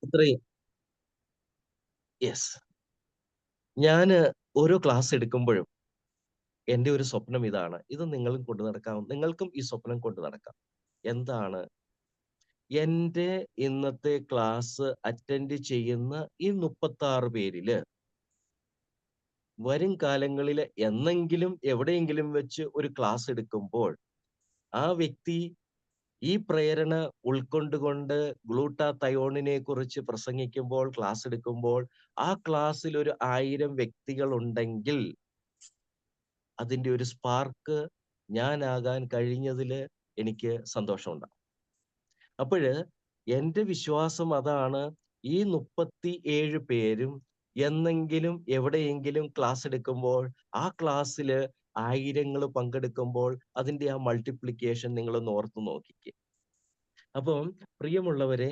ഇത്രയും യെസ്. ഞാന് ഓരോ ക്ലാസ് എടുക്കുമ്പോഴും എന്റെ ഒരു സ്വപ്നം ഇതാണ്. ഇത് നിങ്ങളും കൊണ്ട് നടക്കാം. നിങ്ങൾക്കും ഈ സ്വപ്നം കൊണ്ട് നടക്കാം. എന്താണ്? എന്റെ ഇന്നത്തെ ക്ലാസ് അറ്റൻഡ് ചെയ്യുന്ന ഈ 36 പേരില് വരും കാലങ്ങളില് എന്നെങ്കിലും എവിടെയെങ്കിലും വെച്ച് ഒരു ക്ലാസ് എടുക്കുമ്പോൾ, ആ വ്യക്തി ഈ പ്രേരണ ഉൾക്കൊണ്ടുകൊണ്ട് ഗ്ലൂട്ടാതയോണിനെ കുറിച്ച് പ്രസംഗിക്കുമ്പോൾ, ക്ലാസ് എടുക്കുമ്പോൾ, ആ ക്ലാസ്സിൽ ഒരു 1000 വ്യക്തികളുണ്ടെങ്കിൽ, അതിന്റെ ഒരു സ്പാർക്ക് ഞാനാകാൻ കഴിഞ്ഞതില് എനിക്ക് സന്തോഷമുണ്ടാകും. അപ്പഴ് എന്റെ വിശ്വാസം അതാണ്. ഈ 37 പേരും എന്നെങ്കിലും എവിടെയെങ്കിലും ക്ലാസ് എടുക്കുമ്പോൾ, ആ ക്ലാസ്സില് ആയിരങ്ങള് പങ്കെടുക്കുമ്പോൾ അതിന്റെ ആ മൾട്ടിപ്ലിക്കേഷൻ നിങ്ങളൊന്ന് ഓർത്ത് നോക്കിക്കേ. അപ്പം പ്രിയമുള്ളവരെ,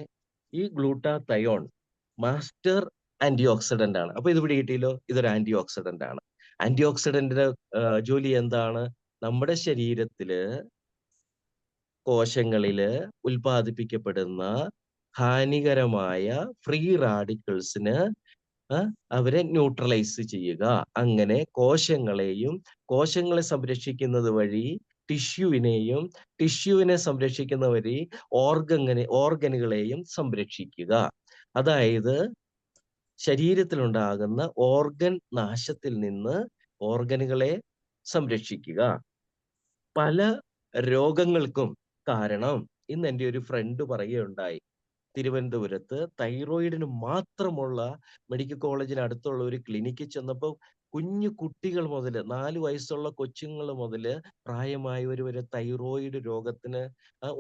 ഈ ഗ്ലൂട്ടാതയോൺ മാസ്റ്റർ ആന്റി ഓക്സിഡന്റ് ആണ്. അപ്പൊ ഇത് പിടികിട്ടിയല്ലോ, ഇതൊരു ആന്റി ഓക്സിഡന്റ് ആണ്. ആന്റി ഓക്സിഡന്റിന്റെ ജോലി എന്താണ്? നമ്മുടെ ശരീരത്തില് കോശങ്ങളില് ഉൽപ്പാദിപ്പിക്കപ്പെടുന്ന ഹാനികരമായ ഫ്രീ റാഡിക്കൽസിന് അവരെ ന്യൂട്രലൈസ് ചെയ്യുക. അങ്ങനെ കോശങ്ങളെ സംരക്ഷിക്കുന്നത് വഴി ടിഷ്യൂവിനെയും, ടിഷ്യൂവിനെ സംരക്ഷിക്കുന്ന വഴി ഓർഗനുകളെയും സംരക്ഷിക്കുക. അതായത് ശരീരത്തിലുണ്ടാകുന്ന ഓർഗൻ നാശത്തിൽ നിന്ന് ഓർഗനുകളെ സംരക്ഷിക്കുക. പല രോഗങ്ങൾക്കും കാരണം ഇന്ന് എൻ്റെ ഒരു ഫ്രണ്ട് പറയുകയുണ്ടായി. തിരുവനന്തപുരത്ത് തൈറോയിഡിന് മാത്രമുള്ള മെഡിക്കൽ കോളേജിന് അടുത്തുള്ള ഒരു ക്ലിനിക്കിൽ ചെന്നപ്പോൾ കുഞ്ഞു കുട്ടികൾ മുതല് 4 വയസ്സുള്ള കൊച്ചുങ്ങൾ മുതല് പ്രായമായവർ വരെ തൈറോയിഡ് രോഗത്തിന്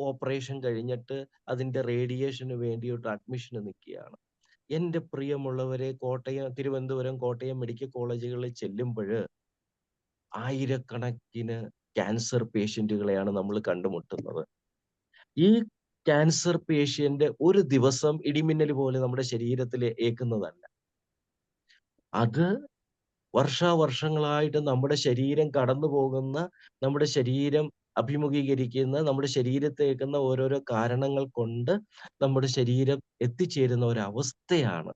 ഓപ്പറേഷൻ കഴിഞ്ഞിട്ട് അതിന്റെ റേഡിയേഷന് വേണ്ടിയിട്ട് അഡ്മിഷന് നിൽക്കുകയാണ്. എന്റെ പ്രിയമുള്ളവരെ, തിരുവനന്തപുരം, കോട്ടയം മെഡിക്കൽ കോളേജുകളിൽ ചെല്ലുമ്പഴ് ആയിരക്കണക്കിന് ക്യാൻസർ പേഷ്യന്റുകളെയാണ് നമ്മൾ കണ്ടുമുട്ടുന്നത്. ഈ ക്യാൻസർ പേഷ്യന്റ് ഒരു ദിവസം ഇടിമിന്നൽ പോലെ നമ്മുടെ ശരീരത്തിൽ ഏൽക്കുന്നതല്ല. അത് വർഷാവർഷങ്ങളായിട്ട് നമ്മുടെ ശരീരം കടന്നു പോകുന്ന, നമ്മുടെ ശരീരം അഭിമുഖീകരിക്കുന്ന, നമ്മുടെ ശരീരത്തേക്കുന്ന ഓരോരോ കാരണങ്ങൾ കൊണ്ട് നമ്മുടെ ശരീരം എത്തിച്ചേരുന്ന ഒരവസ്ഥയാണ്.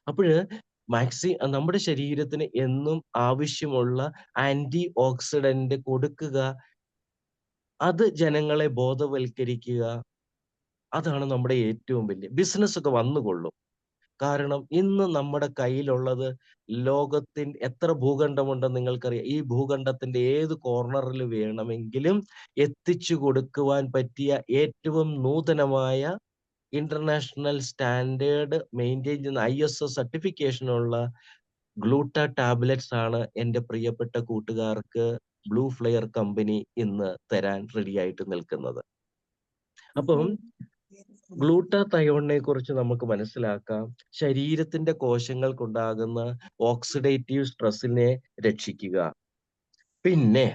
അപ്പഴ് നമ്മുടെ ശരീരത്തിന് എന്നും ആവശ്യമുള്ള ആന്റി ഓക്സിഡന്റ് കൊടുക്കുക, അത് ജനങ്ങളെ ബോധവൽക്കരിക്കുക. അതാണ് നമ്മുടെ ഏറ്റവും വലിയ ബിസിനസ് ഒക്കെ വന്നുകൊള്ളും. കാരണം ഇന്ന് നമ്മുടെ കയ്യിലുള്ളത് എത്ര ഭൂഖണ്ഡമുണ്ടെന്ന് നിങ്ങൾക്കറിയാം. ഈ ഭൂഖണ്ഡത്തിന്റെ ഏത് കോർണറിൽ വേണമെങ്കിലും എത്തിച്ചു കൊടുക്കുവാൻ പറ്റിയ ഏറ്റവും നൂതനമായ ഇന്റർനാഷണൽ സ്റ്റാൻഡേർഡ് മെയിൻറ്റെയിൻ ചെയ്യുന്ന ISO സർട്ടിഫിക്കേഷനുള്ള ടാബ്ലറ്റ്സ് ആണ് എന്റെ പ്രിയപ്പെട്ട കൂട്ടുകാർക്ക് ബ്ലൂ ഫ്ലെയർ കമ്പനി ഇന്ന് തരാൻ റെഡിയായിട്ട് നിൽക്കുന്നത്. അപ്പം ഗ്ലൂട്ടാതയോണിനെ കുറിച്ച് നമുക്ക് മനസ്സിലാക്കാം. ശരീരത്തിന്റെ കോശങ്ങൾക്കുണ്ടാകുന്ന ഓക്സിഡേറ്റീവ് സ്ട്രെസ്സിനെ രക്ഷിക്കുക. പിന്നെ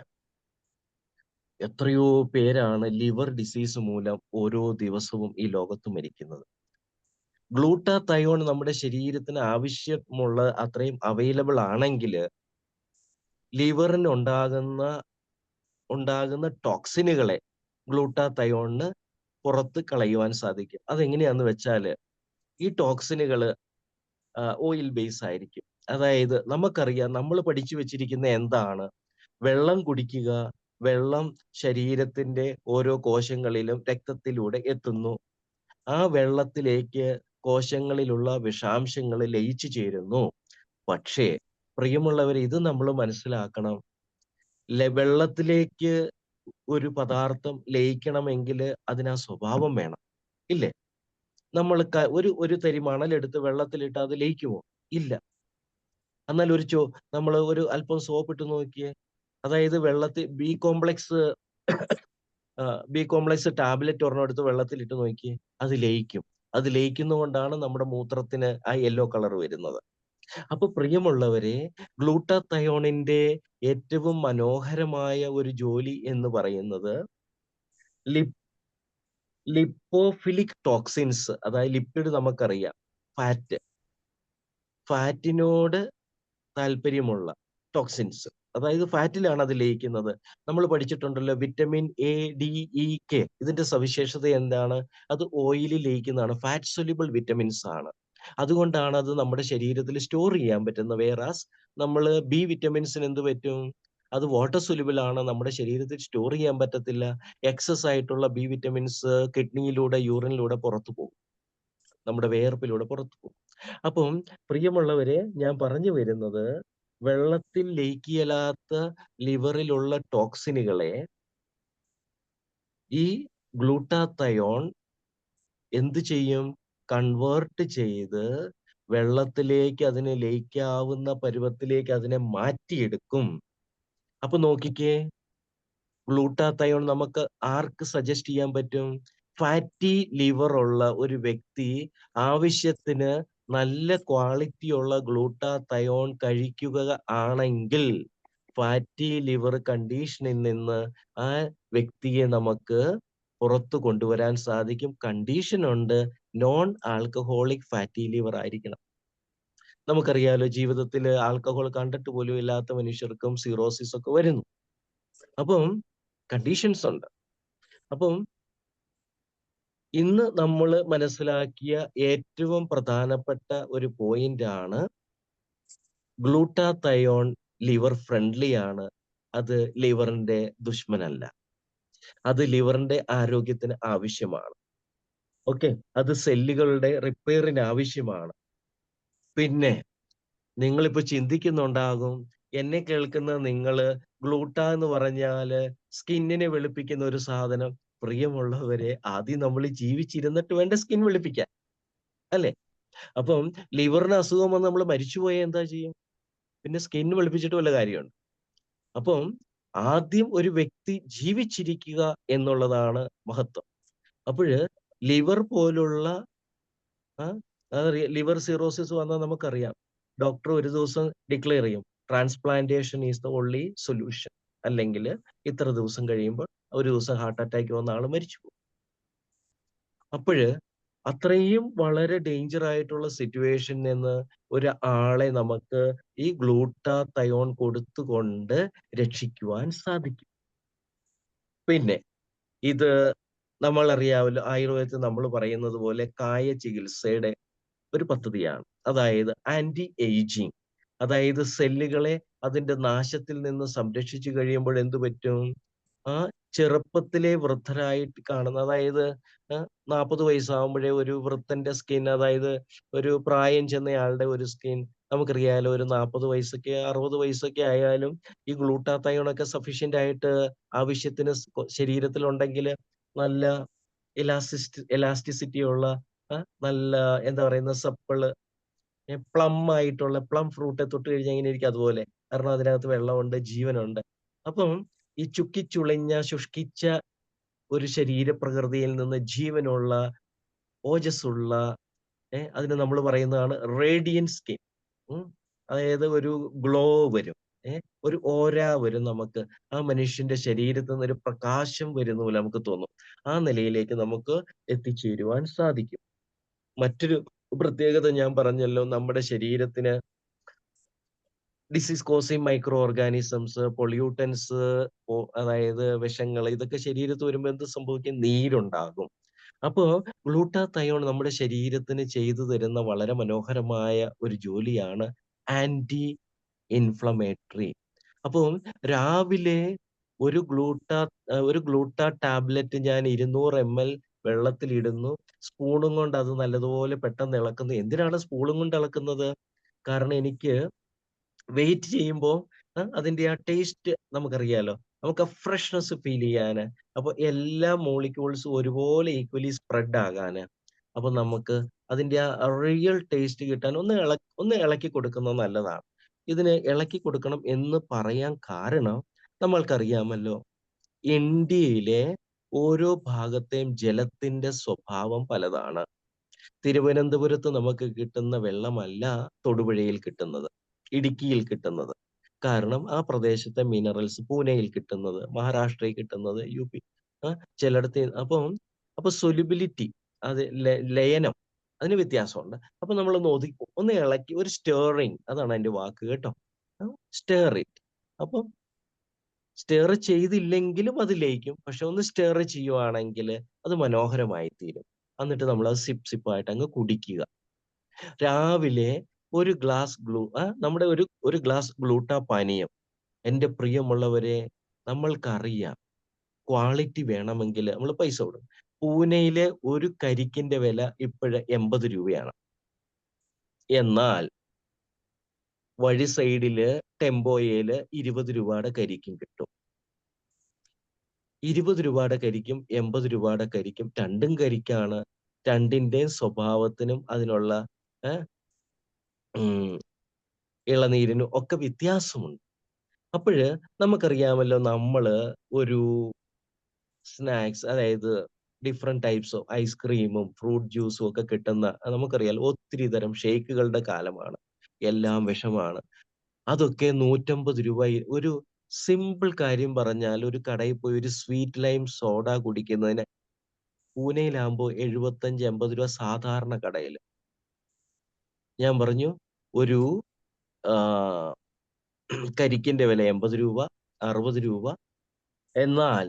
എത്രയോ പേരാണ് ലിവർ ഡിസീസ് മൂലം ഓരോ ദിവസവും ഈ ലോകത്ത് മരിക്കുന്നത്. ഗ്ലൂട്ടാതയോൺ നമ്മുടെ ശരീരത്തിന് ആവശ്യമുള്ള അത്രയും അവൈലബിൾ ആണെങ്കിൽ ലിവറിന് ഉണ്ടാകുന്ന ടോക്സിനുകളെ ഗ്ലൂട്ടാതയോണിന് പുറത്ത് കളയുവാൻ സാധിക്കും. അതെങ്ങനെയാന്ന് വെച്ചാല് ഈ ടോക്സിനുകള് ഓയിൽ ബേസ് ആയിരിക്കും. അതായത് നമുക്കറിയാം, നമ്മൾ പഠിച്ചു വെച്ചിരിക്കുന്ന എന്താണ്? വെള്ളം കുടിക്കുക, വെള്ളം ശരീരത്തിന്റെ ഓരോ കോശങ്ങളിലും രക്തത്തിലൂടെ എത്തുന്നു. ആ വെള്ളത്തിലേക്ക് കോശങ്ങളിലുള്ള വിഷാംശങ്ങൾ ലയിച്ചു ചേരുന്നു. പക്ഷേ പ്രിയമുള്ളവർ, ഇത് നമ്മൾ മനസ്സിലാക്കണം. വെള്ളത്തിലേക്ക് ഒരു പദാർത്ഥം ലയിക്കണമെങ്കിൽ അതിന് ആ സ്വഭാവം വേണം, ഇല്ലേ? നമ്മൾ ഒരു തരി മണലെടുത്ത് വെള്ളത്തിലിട്ട് അത് ലയിക്കുമോ? ഇല്ല. എന്നാൽ നമ്മൾ ഒരു അല്പം സോപ്പ് ഇട്ട് നോക്കിയേ. അതായത് ബി കോംപ്ലക്സ് ടാബ്ലറ്റ് ഒരെണ്ണം എടുത്ത് വെള്ളത്തിലിട്ട് നോക്കിയേ, അത് ലയിക്കും. അത് ലയിക്കുന്നതുകൊണ്ടാണ് നമ്മുടെ മൂത്രത്തിന് ആ യെല്ലോ കളർ വരുന്നത്. അപ്പൊ പ്രിയമുള്ളവരെ, ഗ്ലൂട്ടാതയോണിന്റെ ഏറ്റവും മനോഹരമായ ഒരു ജോലി എന്ന് പറയുന്നത് ലിപ്പോഫിലിക് ടോക്സിൻസ്, അതായത് ലിപ്പിഡ് നമുക്കറിയാം, ഫാറ്റിനോട് താല്പര്യമുള്ള ടോക്സിൻസ്, അതായത് ഫാറ്റിലാണ് അത് ലയിക്കുന്നത്. നമ്മൾ പഠിച്ചിട്ടുണ്ടല്ലോ vitamin A, D, E, K ഇതിന്റെ സവിശേഷത എന്താണ്? അത് ഓയിലിൽ ലയിക്കുന്നതാണ്. ഫാറ്റ് സൊല്യൂബിൾ വിറ്റമിൻസ് ആണ്. അതുകൊണ്ടാണ് അത് നമ്മുടെ ശരീരത്തിൽ സ്റ്റോർ ചെയ്യാൻ പറ്റുന്നത്. വേറാസ് നമ്മള് ബി വിറ്റമിൻസിന് എന്ത് പറ്റും? അത് വാട്ടർ സൊല്യൂബിൾ ആണ്. നമ്മുടെ ശരീരത്തിൽ സ്റ്റോർ ചെയ്യാൻ പറ്റത്തില്ല. എക്സസ് ആയിട്ടുള്ള ബി വിറ്റമിൻസ് കിഡ്നിയിലൂടെ, യൂറിനിലൂടെ പുറത്തു പോകും. നമ്മുടെ വിയർപ്പിലൂടെ പുറത്തു പോകും. അപ്പം പ്രിയമുള്ളവരെ, ഞാൻ പറഞ്ഞു വരുന്നത് വെള്ളത്തിൽ ലയിക്കിയലാത്ത ലിവറിലുള്ള ടോക്സിനുകളെ ഈ ഗ്ലൂട്ടാത്തയോൺ എന്ത് ചെയ്യും? കൺവേർട്ട് ചെയ്ത് വെള്ളത്തിലേക്ക് അതിനെ ലയിക്കാവുന്ന പരുവത്തിലേക്ക് അതിനെ മാറ്റിയെടുക്കും. അപ്പൊ നോക്കിക്കേ, ഗ്ലൂട്ടാത്തയോൺ നമുക്ക് ആർക്ക് സജസ്റ്റ് ചെയ്യാൻ പറ്റും? ഫാറ്റി ലിവർ ഉള്ള ഒരു വ്യക്തി ആവശ്യത്തിന് നല്ല ക്വാളിറ്റിയുള്ള ഗ്ലൂട്ടാത്തയോൺ കഴിക്കുക ആണെങ്കിൽ ഫാറ്റി ലിവർ കണ്ടീഷനിൽ നിന്ന് ആ വ്യക്തിയെ നമുക്ക് പുറത്തു കൊണ്ടുവരാൻ സാധിക്കും. കണ്ടീഷൻ ഉണ്ട്, നോൺ ആൽക്കഹോളിക് ഫാറ്റി ലിവർ ആയിരിക്കണം. നമുക്കറിയാലോ, ജീവിതത്തിൽ ആൽക്കഹോൾ കണ്ടിട്ട് പോലും ഇല്ലാത്ത മനുഷ്യർക്കും സിറോസിസ് ഒക്കെ വരുന്നു. അപ്പം കണ്ടീഷൻസ് ഉണ്ട്. അപ്പം ഇന്ന് നമ്മൾ മനസ്സിലാക്കിയ ഏറ്റവും പ്രധാനപ്പെട്ട ഒരു പോയിന്റ് ആണ് ഗ്ലൂട്ടാത്തയോൺ ലിവർ ഫ്രണ്ട്ലി ആണ്. അത് ലിവറിന്റെ ദുശ്മനല്ല. അത് ലിവറിന്റെ ആരോഗ്യത്തിന് ആവശ്യമാണ്. ഓക്കെ, അത് സെല്ലുകളുടെ റിപ്പയറിന് ആവശ്യമാണ്. പിന്നെ നിങ്ങളിപ്പോ ചിന്തിക്കുന്നുണ്ടാകും, എന്നെ കേൾക്കുന്ന നിങ്ങള് ഗ്ലൂട്ട എന്ന് പറഞ്ഞാല് സ്കിന്നിനെ വെളുപ്പിക്കുന്ന ഒരു സാധനം. പ്രിയമുള്ളവരെ, ആദ്യം നമ്മൾ ജീവിച്ചിരുന്നിട്ട് വേണ്ട സ്കിൻ വെളുപ്പിക്കാൻ, അല്ലേ? അപ്പം ലിവറിന് അസുഖം വന്ന് നമ്മൾ മരിച്ചുപോയാൽ എന്താ ചെയ്യും? പിന്നെ സ്കിൻ വെളുപ്പിച്ചിട്ട് വല്ല കാര്യമുണ്ട്? അപ്പം ആദ്യം ഒരു വ്യക്തി ജീവിച്ചിരിക്കുക എന്നുള്ളതാണ് മഹത്വം. അപ്പോഴ് ലിവർ പോലുള്ള ലിവർ സിറോസിസ് വന്നാൽ നമുക്കറിയാം, ഡോക്ടർ ഒരു ദിവസം ഡിക്ലെയർ ചെയ്യും, transplantation is the only solution. അല്ലെങ്കിൽ ഇത്ര ദിവസം കഴിയുമ്പോൾ ഒരു ദിവസം ഹാർട്ട് അറ്റാക്ക് വന്ന ആൾ മരിച്ചു പോകും. അപ്പോഴ് അത്രയും വളരെ ഡേഞ്ചർ ആയിട്ടുള്ള സിറ്റുവേഷനിൽ നിന്ന് ഒരു ആളെ നമുക്ക് ഈ ഗ്ലൂട്ടാത്തയോൺ കൊടുത്തുകൊണ്ട് രക്ഷിക്കുവാൻ സാധിക്കും. പിന്നെ ഇത് നമ്മൾ അറിയാമല്ലോ, ആയുർവേദത്തിൽ നമ്മൾ പറയുന്നത് പോലെ കായ ചികിത്സയുടെ ഒരു പദ്ധതിയാണ്. അതായത് ആന്റി ഏജിങ്. അതായത് സെല്ലുകളെ അതിന്റെ നാശത്തിൽ നിന്ന് സംരക്ഷിച്ചു കഴിയുമ്പോൾ എന്ത് പറ്റും? ആ ചെറുപ്പത്തിലെ വൃദ്ധരായിട്ട് കാണുന്ന, അതായത് 40 വയസ്സാകുമ്പോഴേ ഒരു വൃദ്ധന്റെ സ്കിൻ, അതായത് ഒരു പ്രായം ചെന്നയാളുടെ ഒരു സ്കിൻ നമുക്കറിയാലോ, ഒരു 40 വയസ്സൊക്കെ 60 വയസ്സൊക്കെ ആയാലും ഈ ഗ്ലൂട്ടാത്തയോണൊക്കെ സഫീഷ്യന്റ് ആയിട്ട് ആവശ്യത്തിന് ശരീരത്തിലുണ്ടെങ്കിൽ നല്ല എലാസ്റ്റിസിറ്റി ഉള്ള നല്ല എന്താ പറയുന്ന സപ്പിള് പ്ലം ആയിട്ടുള്ള പ്ലം ഫ്രൂട്ടെ തൊട്ട് കഴിഞ്ഞാൽ എങ്ങനെ ഇരിക്കും? അതുപോലെ. കാരണം അതിനകത്ത് വെള്ളമുണ്ട്, ജീവനുണ്ട്. അപ്പം ഈ ചുക്കിച്ചുളിഞ്ഞ ശുഷ്കിച്ച ഒരു ശരീരപ്രകൃതിയിൽ നിന്ന് ജീവനുള്ള, ഓജസ്സുള്ള, അതിന് നമ്മൾ പറയുന്നതാണ് റേഡിയന്റ് സ്കിൻ. അതായത് ഒരു ഗ്ലോ വരും. ഒരു ഓര വരും നമുക്ക്. ആ മനുഷ്യന്റെ ശരീരത്തിൽ നിന്ന് ഒരു പ്രകാശം വരുന്ന പോലെ നമുക്ക് തോന്നും. ആ നിലയിലേക്ക് നമുക്ക് എത്തിച്ചേരുവാൻ സാധിക്കും. മറ്റൊരു പ്രത്യേകത ഞാൻ പറഞ്ഞല്ലോ, നമ്മുടെ ശരീരത്തിന് disease causing micro organisms, pollutants, അതായത് വിഷങ്ങൾ, ഇതൊക്കെ ശരീരത്ത് വരുമ്പോൾ എന്ത് സംഭവിക്കും? നീരുണ്ടാകും. അപ്പോ ഗ്ലൂട്ടാത്തയോൺ നമ്മുടെ ശരീരത്തിന് ചെയ്തു തരുന്ന വളരെ മനോഹരമായ ഒരു ജോലിയാണ് ആന്റി ഇൻഫ്ലമേറ്ററി. അപ്പം രാവിലെ ഒരു ഗ്ലൂട്ടാ ടാബ്ലറ്റ് ഞാൻ 200 ml വെള്ളത്തിലിടുന്നു. സ്പൂണും കൊണ്ട് അത് നല്ലതുപോലെ പെട്ടെന്ന് ഇളക്കുന്നു. എന്തിനാണ് സ്പൂണും കൊണ്ട് ഇളക്കുന്നത്? കാരണം എനിക്ക് വെയിറ്റ് ചെയ്യുമ്പോ അതിന്റെ ആ ടേസ്റ്റ് നമുക്കറിയാലോ. നമുക്ക് ആ ഫ്രഷ്‌നെസ് ഫീൽ ചെയ്യാന്. അപ്പൊ എല്ലാ മോളിക്യൂൾസും ഒരുപോലെ ഈക്വലി സ്പ്രെഡ് ആകാന്. അപ്പൊ നമുക്ക് അതിന്റെ ആ റിയൽ ടേസ്റ്റ് കിട്ടാൻ ഒന്ന് ഇളക്കി കൊടുക്കുന്നത് നല്ലതാണ്. ഇതിന് ഇളക്കി കൊടുക്കണം എന്ന് പറയാൻ കാരണം നമ്മൾക്കറിയാമല്ലോ, ഇന്ത്യയിലെ ഓരോ ഭാഗത്തെയും ജലത്തിന്റെ സ്വഭാവം പലതാണ്. തിരുവനന്തപുരത്ത് നമുക്ക് കിട്ടുന്ന വെള്ളമല്ല തൊടുപുഴയിൽ കിട്ടുന്നത്, ഇടുക്കിയിൽ കിട്ടുന്നത്. കാരണം ആ പ്രദേശത്തെ മിനറൽസ് പൂനെയിൽ കിട്ടുന്നത്, മഹാരാഷ്ട്രയിൽ കിട്ടുന്നത്, യുപി ചിലയിടത്ത് അപ്പൊ സൊല്യുബിലിറ്റി, അത് ലയനം, അതിന് വ്യത്യാസമുണ്ട്. അപ്പൊ നമ്മളൊന്ന് ഒന്ന് ഇളക്കി ഒരു സ്റ്റേറിങ്, അതാണ് അതിന്റെ വാക്ക് കേട്ടോ. Stair it. അപ്പം സ്റ്റിർ ചെയ്തില്ലെങ്കിലും അത് ലയിക്കും. പക്ഷെ ഒന്ന് സ്റ്റിർ ചെയ്യുവാണെങ്കില് അത് മനോഹരമായി തീരും. എന്നിട്ട് നമ്മളത് സിപ്പായിട്ട് അങ്ങ് കുടിക്കുക. രാവിലെ ഒരു ഗ്ലാസ് നമ്മുടെ ഒരു ഗ്ലാസ് ഗ്ലൂട്ടാ പാനീയം. എന്റെ പ്രിയമുള്ളവരെ, നമ്മൾക്കറിയാം ക്വാളിറ്റി വേണമെങ്കില് നമ്മള് പൈസ കൊടുക്കും. പൂനെയിലെ ഒരു കരിക്കിന്റെ വില ഇപ്പഴ് 80 രൂപയാണ്. എന്നാൽ വഴി സൈഡില് ടെമ്പോയേല് 20 രൂപയുടെ കരിക്കും കിട്ടും. 20 രൂപയുടെ കരിക്കും 80 രൂപയുടെ കരിക്കും രണ്ടും കരിക്കാണ്. രണ്ടിന്റെയും സ്വഭാവത്തിനും അതിനുള്ള ഏഹ് ഉം ഇളനീരിനും ഒക്കെ വ്യത്യാസമുണ്ട്. അപ്പഴ് നമുക്കറിയാമല്ലോ, നമ്മള് ഒരു സ്നാക്സ്, അതായത് ഡിഫറെന്റ് ടൈപ്സ് ഓഫ് ഐസ്ക്രീമും ഫ്രൂട്ട് ജ്യൂസും ഒക്കെ കിട്ടുന്ന നമുക്കറിയാലോ, ഒത്തിരി തരം ഷേക്കുകളുടെ കാലമാണ്. എല്ലാം വിഷമാണ്. അതൊക്കെ 150 രൂപ. ഒരു സിമ്പിൾ കാര്യം പറഞ്ഞാൽ, ഒരു കടയിൽ പോയി ഒരു സ്വീറ്റ് ലൈം സോഡ കുടിക്കുന്നതിന് പൂനെയിലാകുമ്പോ 75, 80 രൂപ സാധാരണ കടയില്. ഞാൻ പറഞ്ഞു ഒരു ആഹ് കരിക്കിന്റെ വില 80 രൂപ, 60 രൂപ. എന്നാൽ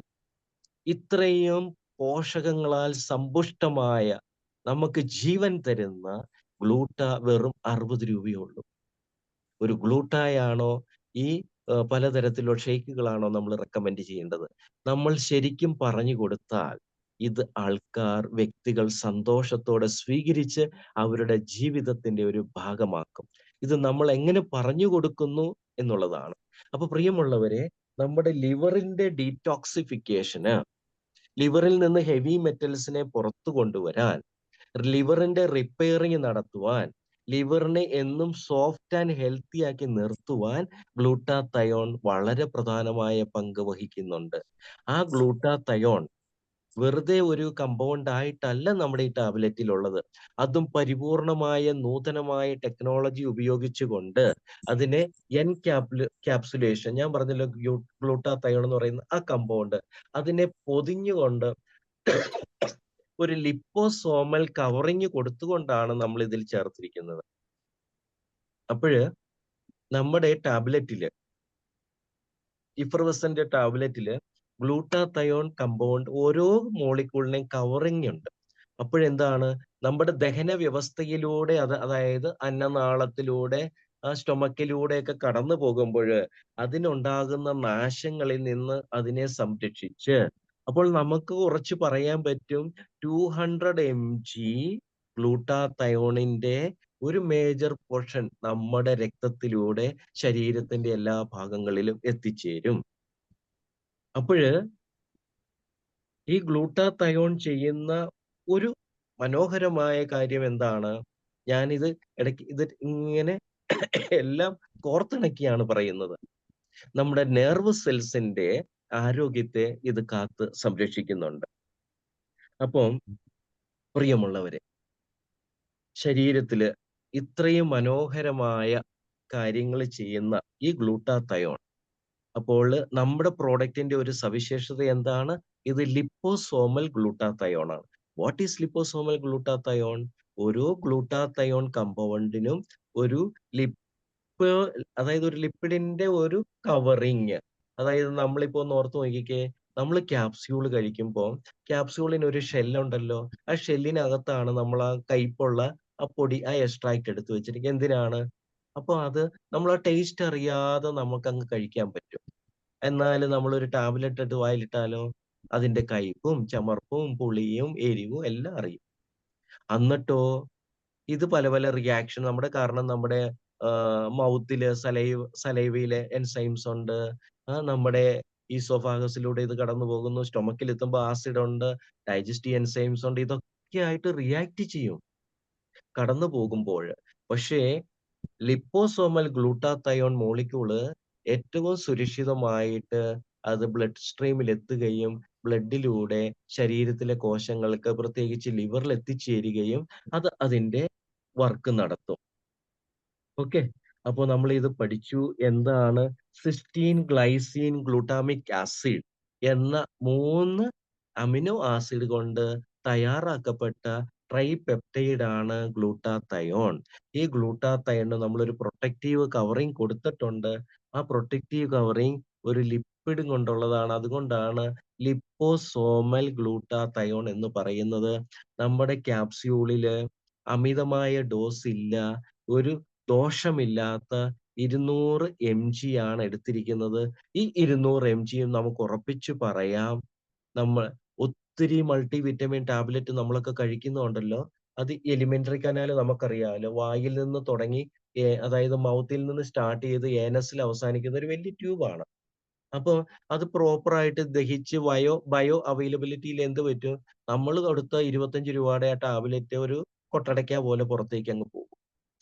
ഇത്രയും പോഷകങ്ങളാൽ സമ്പുഷ്ടമായ നമുക്ക് ജീവൻ തരുന്ന ഗ്ലൂട്ട വെറും 60 രൂപയേ ഉള്ളൂ. ഒരു ഗ്ലൂട്ടായാണോ ഈ പലതരത്തിലുള്ള ഷേക്കുകളാണോ നമ്മൾ റെക്കമെൻഡ് ചെയ്യേണ്ടത്? നമ്മൾ ശരിക്കും പറഞ്ഞു കൊടുത്താൽ ഇത് ആൾക്കാർ, വ്യക്തികൾ സന്തോഷത്തോടെ സ്വീകരിച്ച് അവരുടെ ജീവിതത്തിന്റെ ഒരു ഭാഗമാക്കും. ഇത് നമ്മൾ എങ്ങനെ പറഞ്ഞു കൊടുക്കുന്നു എന്നുള്ളതാണ്. അപ്പൊ പ്രിയമുള്ളവരെ, നമ്മുടെ ലിവറിന്റെ ഡീടോക്സിഫിക്കേഷന്, ലിവറിൽ നിന്ന് ഹെവി മെറ്റൽസിനെ പുറത്തു കൊണ്ടുവരാൻ, ലിവറിന്റെ റിപ്പയറിംഗ് നടത്തുവാൻ, ലിവറിനെ എന്നും സോഫ്റ്റ് ആൻഡ് ഹെൽത്തി ആക്കി നിർത്തുവാൻ ഗ്ലൂട്ടാതയോൺ വളരെ പ്രധാനമായ പങ്ക് വഹിക്കുന്നുണ്ട്. ആ ഗ്ലൂട്ടാതയോൺ വെറുതെ ഒരു കമ്പൗണ്ട് ആയിട്ടല്ല നമ്മുടെ ഈ ടാബ്ലറ്റിലുള്ളത്. അതും പരിപൂർണമായ നൂതനമായ ടെക്നോളജി ഉപയോഗിച്ചുകൊണ്ട് അതിനെ ക്യാപ്സുലേഷൻ, ഞാൻ പറഞ്ഞല്ലോ ഗ്ലൂട്ടാതയോൺ എന്ന് പറയുന്ന ആ കമ്പൗണ്ട്, അതിനെ പൊതിഞ്ഞുകൊണ്ട് ഒരു ലിപ്പോസോമൽ കവറിങ് കൊടുത്തുകൊണ്ടാണ് നമ്മൾ ഇതിൽ ചേർത്തിരിക്കുന്നത്. അപ്പോഴ് നമ്മുടെ ടാബ്ലറ്റില്, ഇഫർവസന്റ് ടാബ്ലറ്റില് ഗ്ലൂട്ടാതയോൺ കമ്പൗണ്ട് ഓരോ മോളിക്യൂളിനെയും കവറിങ് ഉണ്ട്. അപ്പോഴെന്താണ്, നമ്മുടെ ദഹന വ്യവസ്ഥയിലൂടെ അതായത് അന്നനാളത്തിലൂടെ സ്റ്റൊമക്കിലൂടെയൊക്കെ കടന്നു പോകുമ്പോഴ് അതിനുണ്ടാകുന്ന നാശങ്ങളിൽ നിന്ന് അതിനെ സംരക്ഷിച്ച്, അപ്പോൾ നമുക്ക് കുറച്ച് പറയാൻ പറ്റും 200 mg ഗ്ലൂട്ടാതയോണിന്റെ ഒരു മേജർ പോർഷൻ നമ്മുടെ രക്തത്തിലൂടെ ശരീരത്തിന്റെ എല്ലാ ഭാഗങ്ങളിലും എത്തിച്ചേരും. അപ്പോഴ് ഈ ഗ്ലൂട്ടാതയോൺ ചെയ്യുന്ന ഒരു മനോഹരമായ കാര്യം എന്താണ്? ഞാനിത് ഇടയ്ക്ക് ഇത് ഇങ്ങനെ എല്ലാം കോർത്തിണക്കിയാണ് പറയുന്നത്. നമ്മുടെ നെർവ് സെൽസിന്റെ ആരോഗ്യത്തെ ഇത് കാത്ത് സംരക്ഷിക്കുന്നുണ്ട്. അപ്പം പ്രിയമുള്ളവരെ, ശരീരത്തില് ഇത്രയും മനോഹരമായ കാര്യങ്ങൾ ചെയ്യുന്ന ഈ ഗ്ലൂട്ടാതയോൺ, അപ്പോൾ നമ്മുടെ പ്രോഡക്റ്റിന്റെ ഒരു സവിശേഷത എന്താണ്? ഇത് ലിപ്പോസോമൽ ഗ്ലൂട്ടാതയോൺ ആണ്. What is liposomal glutathione? ഓരോ ഗ്ലൂട്ടാതയോൺ കമ്പൗണ്ടിനും ഒരു ലിപ്പ്, അതായത് ഒരു ലിപ്പിഡിന്റെ ഒരു കവറിങ്. അതായത് നമ്മളിപ്പോ ഒന്ന് ഓർത്ത് നോക്കിക്കേ, നമ്മൾ ക്യാപ്സ്യൂൾ കഴിക്കുമ്പോൾ ക്യാപ്സ്യൂളിന് ഒരു ഷെല്ലുണ്ടല്ലോ. ആ ഷെല്ലിനകത്താണ് നമ്മൾ ആ കയ്പുള്ള ആ പൊടി, ആ എക്സ്ട്രാക്ട് എടുത്ത് വെച്ചിരിക്കുന്നത്. എന്തിനാണ്? അപ്പൊ അത് നമ്മൾ ആ ടേസ്റ്റ് അറിയാതെ നമുക്കങ്ങ് കഴിക്കാൻ പറ്റും. എന്നാല് നമ്മളൊരു ടാബ്ലറ്റ് എടുത്ത് വായിലിട്ടാലോ, അതിന്റെ കയ്പും ചമർപ്പും പുളിയും എരിവും എല്ലാം അറിയും. എന്നിട്ടോ ഇത് പല പല റിയാക്ഷൻ കാരണം നമ്മുടെ മൗത്തില് സലൈവയിലെ എൻസൈംസ് ഉണ്ട്. നമ്മുടെ ഈസോഫാഗസിലൂടെ ഇത് കടന്നു പോകുന്നു. സ്റ്റൊമക്കിൽ എത്തുമ്പോൾ ആസിഡ് ഉണ്ട്, ഡൈജസ്റ്റീവ് എൻസൈംസ് ഉണ്ട്. ഇതൊക്കെ ആയിട്ട് റിയാക്ട് ചെയ്യും കടന്നു പോകുമ്പോൾ. പക്ഷേ ലിപ്പോസോമൽ ഗ്ലൂട്ടാതയോൺ മോളിക്യൂള് ഏറ്റവും സുരക്ഷിതമായിട്ട് അത് ബ്ലഡ് സ്ട്രീമിൽ എത്തുകയും ബ്ലഡിലൂടെ ശരീരത്തിലെ കോശങ്ങൾക്ക്, പ്രത്യേകിച്ച് ലിവറിൽ എത്തിച്ചേരുകയും അത് അതിന്റെ വർക്ക് നടത്തും. ഓക്കെ. അപ്പൊ നമ്മൾ ഇത് പഠിച്ചു. എന്താണ് സിസ്റ്റീൻ, ഗ്ലൈസീൻ, ഗ്ലൂട്ടാമിക് ആസിഡ് എന്ന 3 അമിനോ ആസിഡ് കൊണ്ട് തയ്യാറാക്കപ്പെട്ട ട്രൈപെപ്റ്റൈഡ് ആണ് ഗ്ലൂട്ടാത്തയോൺ. ഈ ഗ്ലൂട്ടാത്തയോണിന് നമ്മളൊരു പ്രൊട്ടക്റ്റീവ് കവറിങ് കൊടുത്തിട്ടുണ്ട്. ആ പ്രൊട്ടക്റ്റീവ് കവറിങ് ഒരു ലിപ്പിഡ് കൊണ്ടുള്ളതാണ്. അതുകൊണ്ടാണ് ലിപ്പോസോമൽ ഗ്ലൂട്ടാത്തയോൺ എന്ന് പറയുന്നത്. നമ്മുടെ ക്യാപ്സ്യൂളില് അമിതമായ ഡോസ് ഇല്ല. ഒരു ദോഷമില്ലാത്ത 200 mg ആണ് എടുത്തിരിക്കുന്നത്. ഈ 200 mgയും നമുക്ക് ഉറപ്പിച്ചു പറയാം, നമ്മൾ ഒത്തിരി മൾട്ടി വിറ്റമിൻ ടാബ്ലറ്റ് നമ്മളൊക്കെ കഴിക്കുന്നുണ്ടല്ലോ. അത് എലിമെന്ററി കനാല് നമുക്കറിയാലോ. വായിൽ നിന്ന് തുടങ്ങി അതായത് മൗത്തിൽ നിന്ന് സ്റ്റാർട്ട് ചെയ്ത് ഏനസിൽ അവസാനിക്കുന്ന ഒരു വലിയ ട്യൂബാണ്. അപ്പൊ അത് പ്രോപ്പറായിട്ട് ദഹിച്ച് ബയോ അവൈലബിലിറ്റിയിൽ എന്ത് പറ്റും? നമ്മൾ കൊടുത്ത രൂ. 25 ആ ടാബ്ലറ്റ് ഒരു കൊട്ടടയ്ക്ക പോലെ പുറത്തേക്ക് അങ്ങ് പോകും.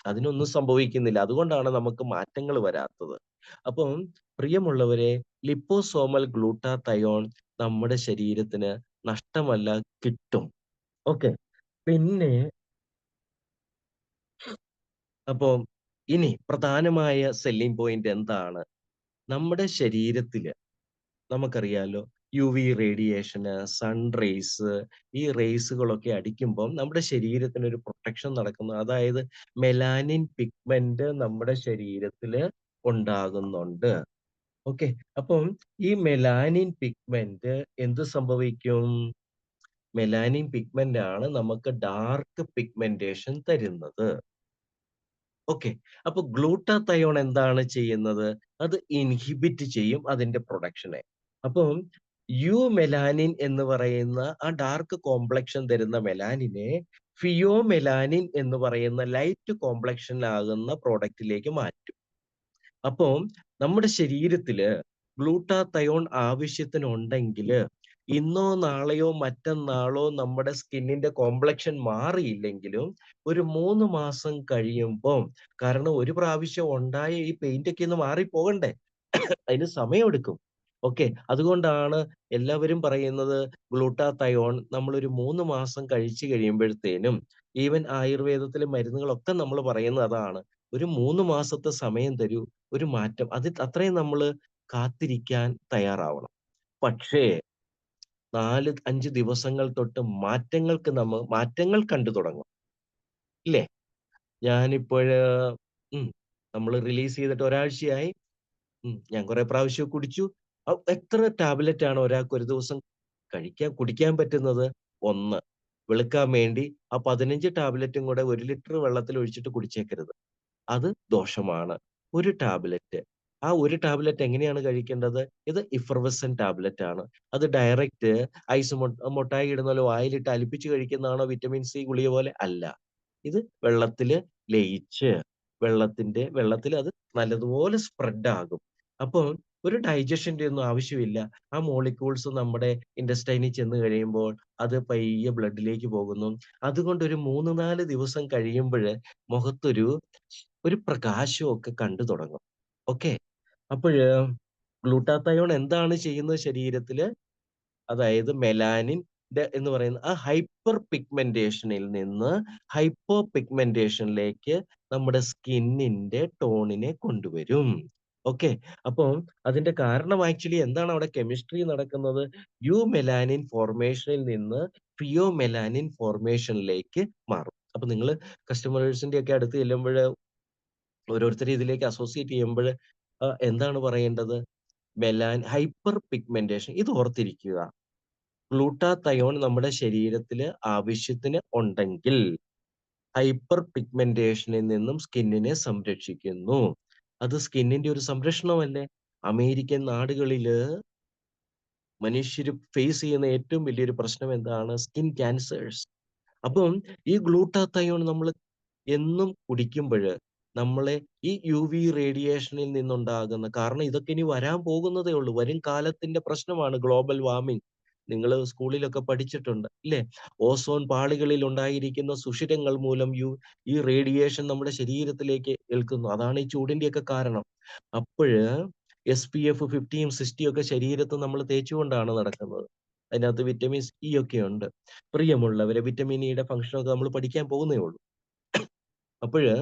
അതിനൊന്നും സംഭവിക്കുന്നില്ല. അതുകൊണ്ടാണ് നമുക്ക് മാറ്റങ്ങൾ വരാത്തത്. അപ്പം പ്രിയമുള്ളവരെ, ലിപ്പോസോമൽ ഗ്ലൂട്ടാത്തയോൺ നമ്മുടെ ശരീരത്തിന് നഷ്ടമല്ല, കിട്ടും. ഓക്കെ. പിന്നെ അപ്പം ഇനി പ്രധാനമായ സെല്ലിങ് പോയിന്റ് എന്താണ്? നമ്മുടെ ശരീരത്തില് നമുക്കറിയാലോ യുവി റേഡിയേഷന്, സൺ റേയ്സ്, ഈ റേയ്സുകളൊക്കെ അടിക്കുമ്പം നമ്മുടെ ശരീരത്തിന് ഒരു പ്രൊട്ടക്ഷൻ നടക്കുന്നു. അതായത് മെലാനിൻ പിഗ്മെന്റ് നമ്മുടെ ശരീരത്തില് ഉണ്ടാകുന്നുണ്ട്. ഓക്കെ. അപ്പം ഈ മെലാനിൻ പിഗ്മെന്റ് എന്ത് സംഭവിക്കും? മെലാനിൻ പിഗ്മെന്റ് ആണ് നമുക്ക് ഡാർക്ക് പിഗ്മെന്റേഷൻ തരുന്നത്. ഓക്കെ. അപ്പൊ ഗ്ലൂട്ടാത്തയോൺ എന്താണ് ചെയ്യുന്നത്? അത് ഇൻഹിബിറ്റ് ചെയ്യും അതിന്റെ പ്രൊഡക്ഷനെ. അപ്പം യുമെലാനിൻ എന്ന് പറയുന്ന ആ ഡാർക്ക് കോംപ്ലക്ഷൻ തരുന്ന മെലാനിനെ ഫിയോമെലാനിൻ എന്ന് പറയുന്ന ലൈറ്റ് കോംപ്ലക്ഷനിലാകുന്ന പ്രോഡക്റ്റിലേക്ക് മാറ്റും. അപ്പം നമ്മുടെ ശരീരത്തില് ഗ്ലൂട്ടാത്തയോൺ ആവശ്യത്തിനുണ്ടെങ്കില് ഇന്നോ നാളെയോ മറ്റന്നാളോ നമ്മുടെ സ്കിന്നിന്റെ കോംപ്ലക്ഷൻ മാറിയില്ലെങ്കിലും ഒരു 3 മാസം കഴിയുമ്പം, കാരണം ഒരു പ്രാവശ്യം ഉണ്ടായ ഈ പെയിന്റ് ഒക്കെ ഒന്ന് മാറിപ്പോകണ്ടേ? അതിന് സമയമെടുക്കും. ഓക്കെ. അതുകൊണ്ടാണ് എല്ലാവരും പറയുന്നത് ഗ്ലൂട്ടാത്തയോൺ നമ്മളൊരു 3 മാസം കഴിച്ചു കഴിയുമ്പഴത്തേനും, ഈവൻ ആയുർവേദത്തിലെ മരുന്നുകളൊക്കെ നമ്മൾ പറയുന്നത് അതാണ്. ഒരു 3 മാസത്തെ സമയം തരൂ, ഒരു മാറ്റം. അത് അത്രയും നമ്മള് കാത്തിരിക്കാൻ തയ്യാറാവണം. പക്ഷേ 4, 5 ദിവസങ്ങൾ തൊട്ട് മാറ്റങ്ങൾ കണ്ടു തുടങ്ങും. ഇല്ലേ? ഞാനിപ്പോഴ് നമ്മള് റിലീസ് ചെയ്തിട്ട് ഒരാഴ്ചയായി. ഞാൻ കുറെ പ്രാവശ്യം കുടിച്ചു. എത്ര ടാബ്ലറ്റ് ആണ് ഒരാൾക്ക് ഒരു ദിവസം കുടിക്കാൻ പറ്റുന്നത്? 1. വെളുക്കാൻ വേണ്ടി ആ 15 ടാബ്ലറ്റും കൂടെ 1 ലിറ്റർ വെള്ളത്തിൽ ഒഴിച്ചിട്ട് കുടിച്ചേക്കരുത്. അത് ദോഷമാണ്. 1 ടാബ്ലറ്റ്. ആ 1 ടാബ്ലറ്റ് എങ്ങനെയാണ് കഴിക്കേണ്ടത്? ഇത് ഇഫർവസന്റ് ടാബ്ലറ്റ് ആണ്. അത് ഡയറക്റ്റ് ഐസ് മുട്ടായി ഇടുന്ന പോലെ വായിലിട്ട് അലിപ്പിച്ച് കഴിക്കുന്നതാണോ വിറ്റമിൻ സി ഗുളിക പോലെ? അല്ല. ഇത് വെള്ളത്തില് ലയിച്ച് വെള്ളത്തിൽ അത് നല്ലതുപോലെ സ്പ്രെഡ് ആകും. അപ്പോൾ ഒരു ഡൈജഷന്റെ ഒന്നും ആവശ്യമില്ല. ആ മോളിക്യൂൾസ് നമ്മുടെ ഇന്റെസ്റ്റൈനിൽ ചെന്ന് കഴിയുമ്പോൾ അത് പയ്യെ ബ്ലഡിലേക്ക് പോകുന്നു. അതുകൊണ്ട് ഒരു 3, 4 ദിവസം കഴിയുമ്പഴ് മുഖത്തൊരു ഒരു പ്രകാശമൊക്കെ കണ്ടു തുടങ്ങും. ഓക്കെ. അപ്പഴ് ഗ്ലൂട്ടാത്തയോൺ എന്താണ് ചെയ്യുന്നത് ശരീരത്തില്? അതായത് മെലാനിൻ എന്ന് പറയുന്ന ആ ഹൈപ്പർ പിഗ്മെന്റേഷനിൽ നിന്ന് ഹൈപ്പോ പിഗ്മെന്റേഷനിലേക്ക് നമ്മുടെ സ്കിന്നിന്റെ ടോണിനെ കൊണ്ടുവരും. ഓക്കെ. അപ്പം അതിന്റെ കാരണം ആക്ച്വലി എന്താണ് അവിടെ കെമിസ്ട്രി നടക്കുന്നത്? യുമെലാനിൻ ഫോർമേഷനിൽ നിന്ന് ഫിയോമെലാനിൻ ഫോർമേഷനിലേക്ക് മാറും. അപ്പൊ നിങ്ങള് കസ്റ്റമേഴ്സിന്റെ ഒക്കെ അടുത്ത് ചെല്ലുമ്പഴ് ഓരോരുത്തരെ ഇതിലേക്ക് അസോസിയേറ്റ് ചെയ്യുമ്പഴ് എന്താണ് പറയേണ്ടത്? ഹൈപ്പർ പിഗ്മെന്റേഷൻ ഇത് ഓർത്തിരിക്കുക. ഗ്ലൂട്ടാത്തയോൺ നമ്മുടെ ശരീരത്തില് ആവശ്യത്തിന് ഉണ്ടെങ്കിൽ ഹൈപ്പർ പിഗ്മെന്റേഷനിൽ നിന്നും സ്കിന്നിനെ സംരക്ഷിക്കുന്നു. അത് സ്കിന്നിന്റെ ഒരു സംരക്ഷണമല്ലേ? അമേരിക്കൻ നാടുകളില് മനുഷ്യര് ഫേസ് ചെയ്യുന്ന ഏറ്റവും വലിയൊരു പ്രശ്നം എന്താണ്? Skin cancers. അപ്പം ഈ ഗ്ലൂട്ടാത്തയോൺ നമ്മള് എന്നും കുടിക്കുമ്പഴ് നമ്മളെ ഈ യുവി റേഡിയേഷനിൽ നിന്നുണ്ടാകുന്ന, കാരണം ഇതൊക്കെ ഇനി വരാൻ പോകുന്നതേ ഉള്ളൂ. വരും കാലത്തിന്റെ പ്രശ്നമാണ് ഗ്ലോബൽ വാർമിംഗ്. നിങ്ങള് സ്കൂളിലൊക്കെ പഠിച്ചിട്ടുണ്ട് ഇല്ലേ? ഓസോൺ പാളികളിൽ ഉണ്ടായിരിക്കുന്ന സുഷിരങ്ങൾ മൂലം ഈ റേഡിയേഷൻ നമ്മുടെ ശരീരത്തിലേക്ക് ഏൽക്കുന്നു. അതാണ് ഈ ചൂടിന്റെയൊക്കെ കാരണം. അപ്പഴ് SPF 50യും 60യും ഒക്കെ ശരീരത്ത് നമ്മൾ തേച്ചുകൊണ്ടാണ് നടക്കുന്നത്. അതിനകത്ത് വിറ്റമിൻ ഇ ഒക്കെ ഉണ്ട്. പ്രിയമുള്ളവരെ, വിറ്റമിൻ ഇയുടെ ഫംഗ്ഷനൊക്കെ നമ്മൾ പഠിക്കാൻ പോകുന്നേ ഉള്ളൂ. അപ്പഴ്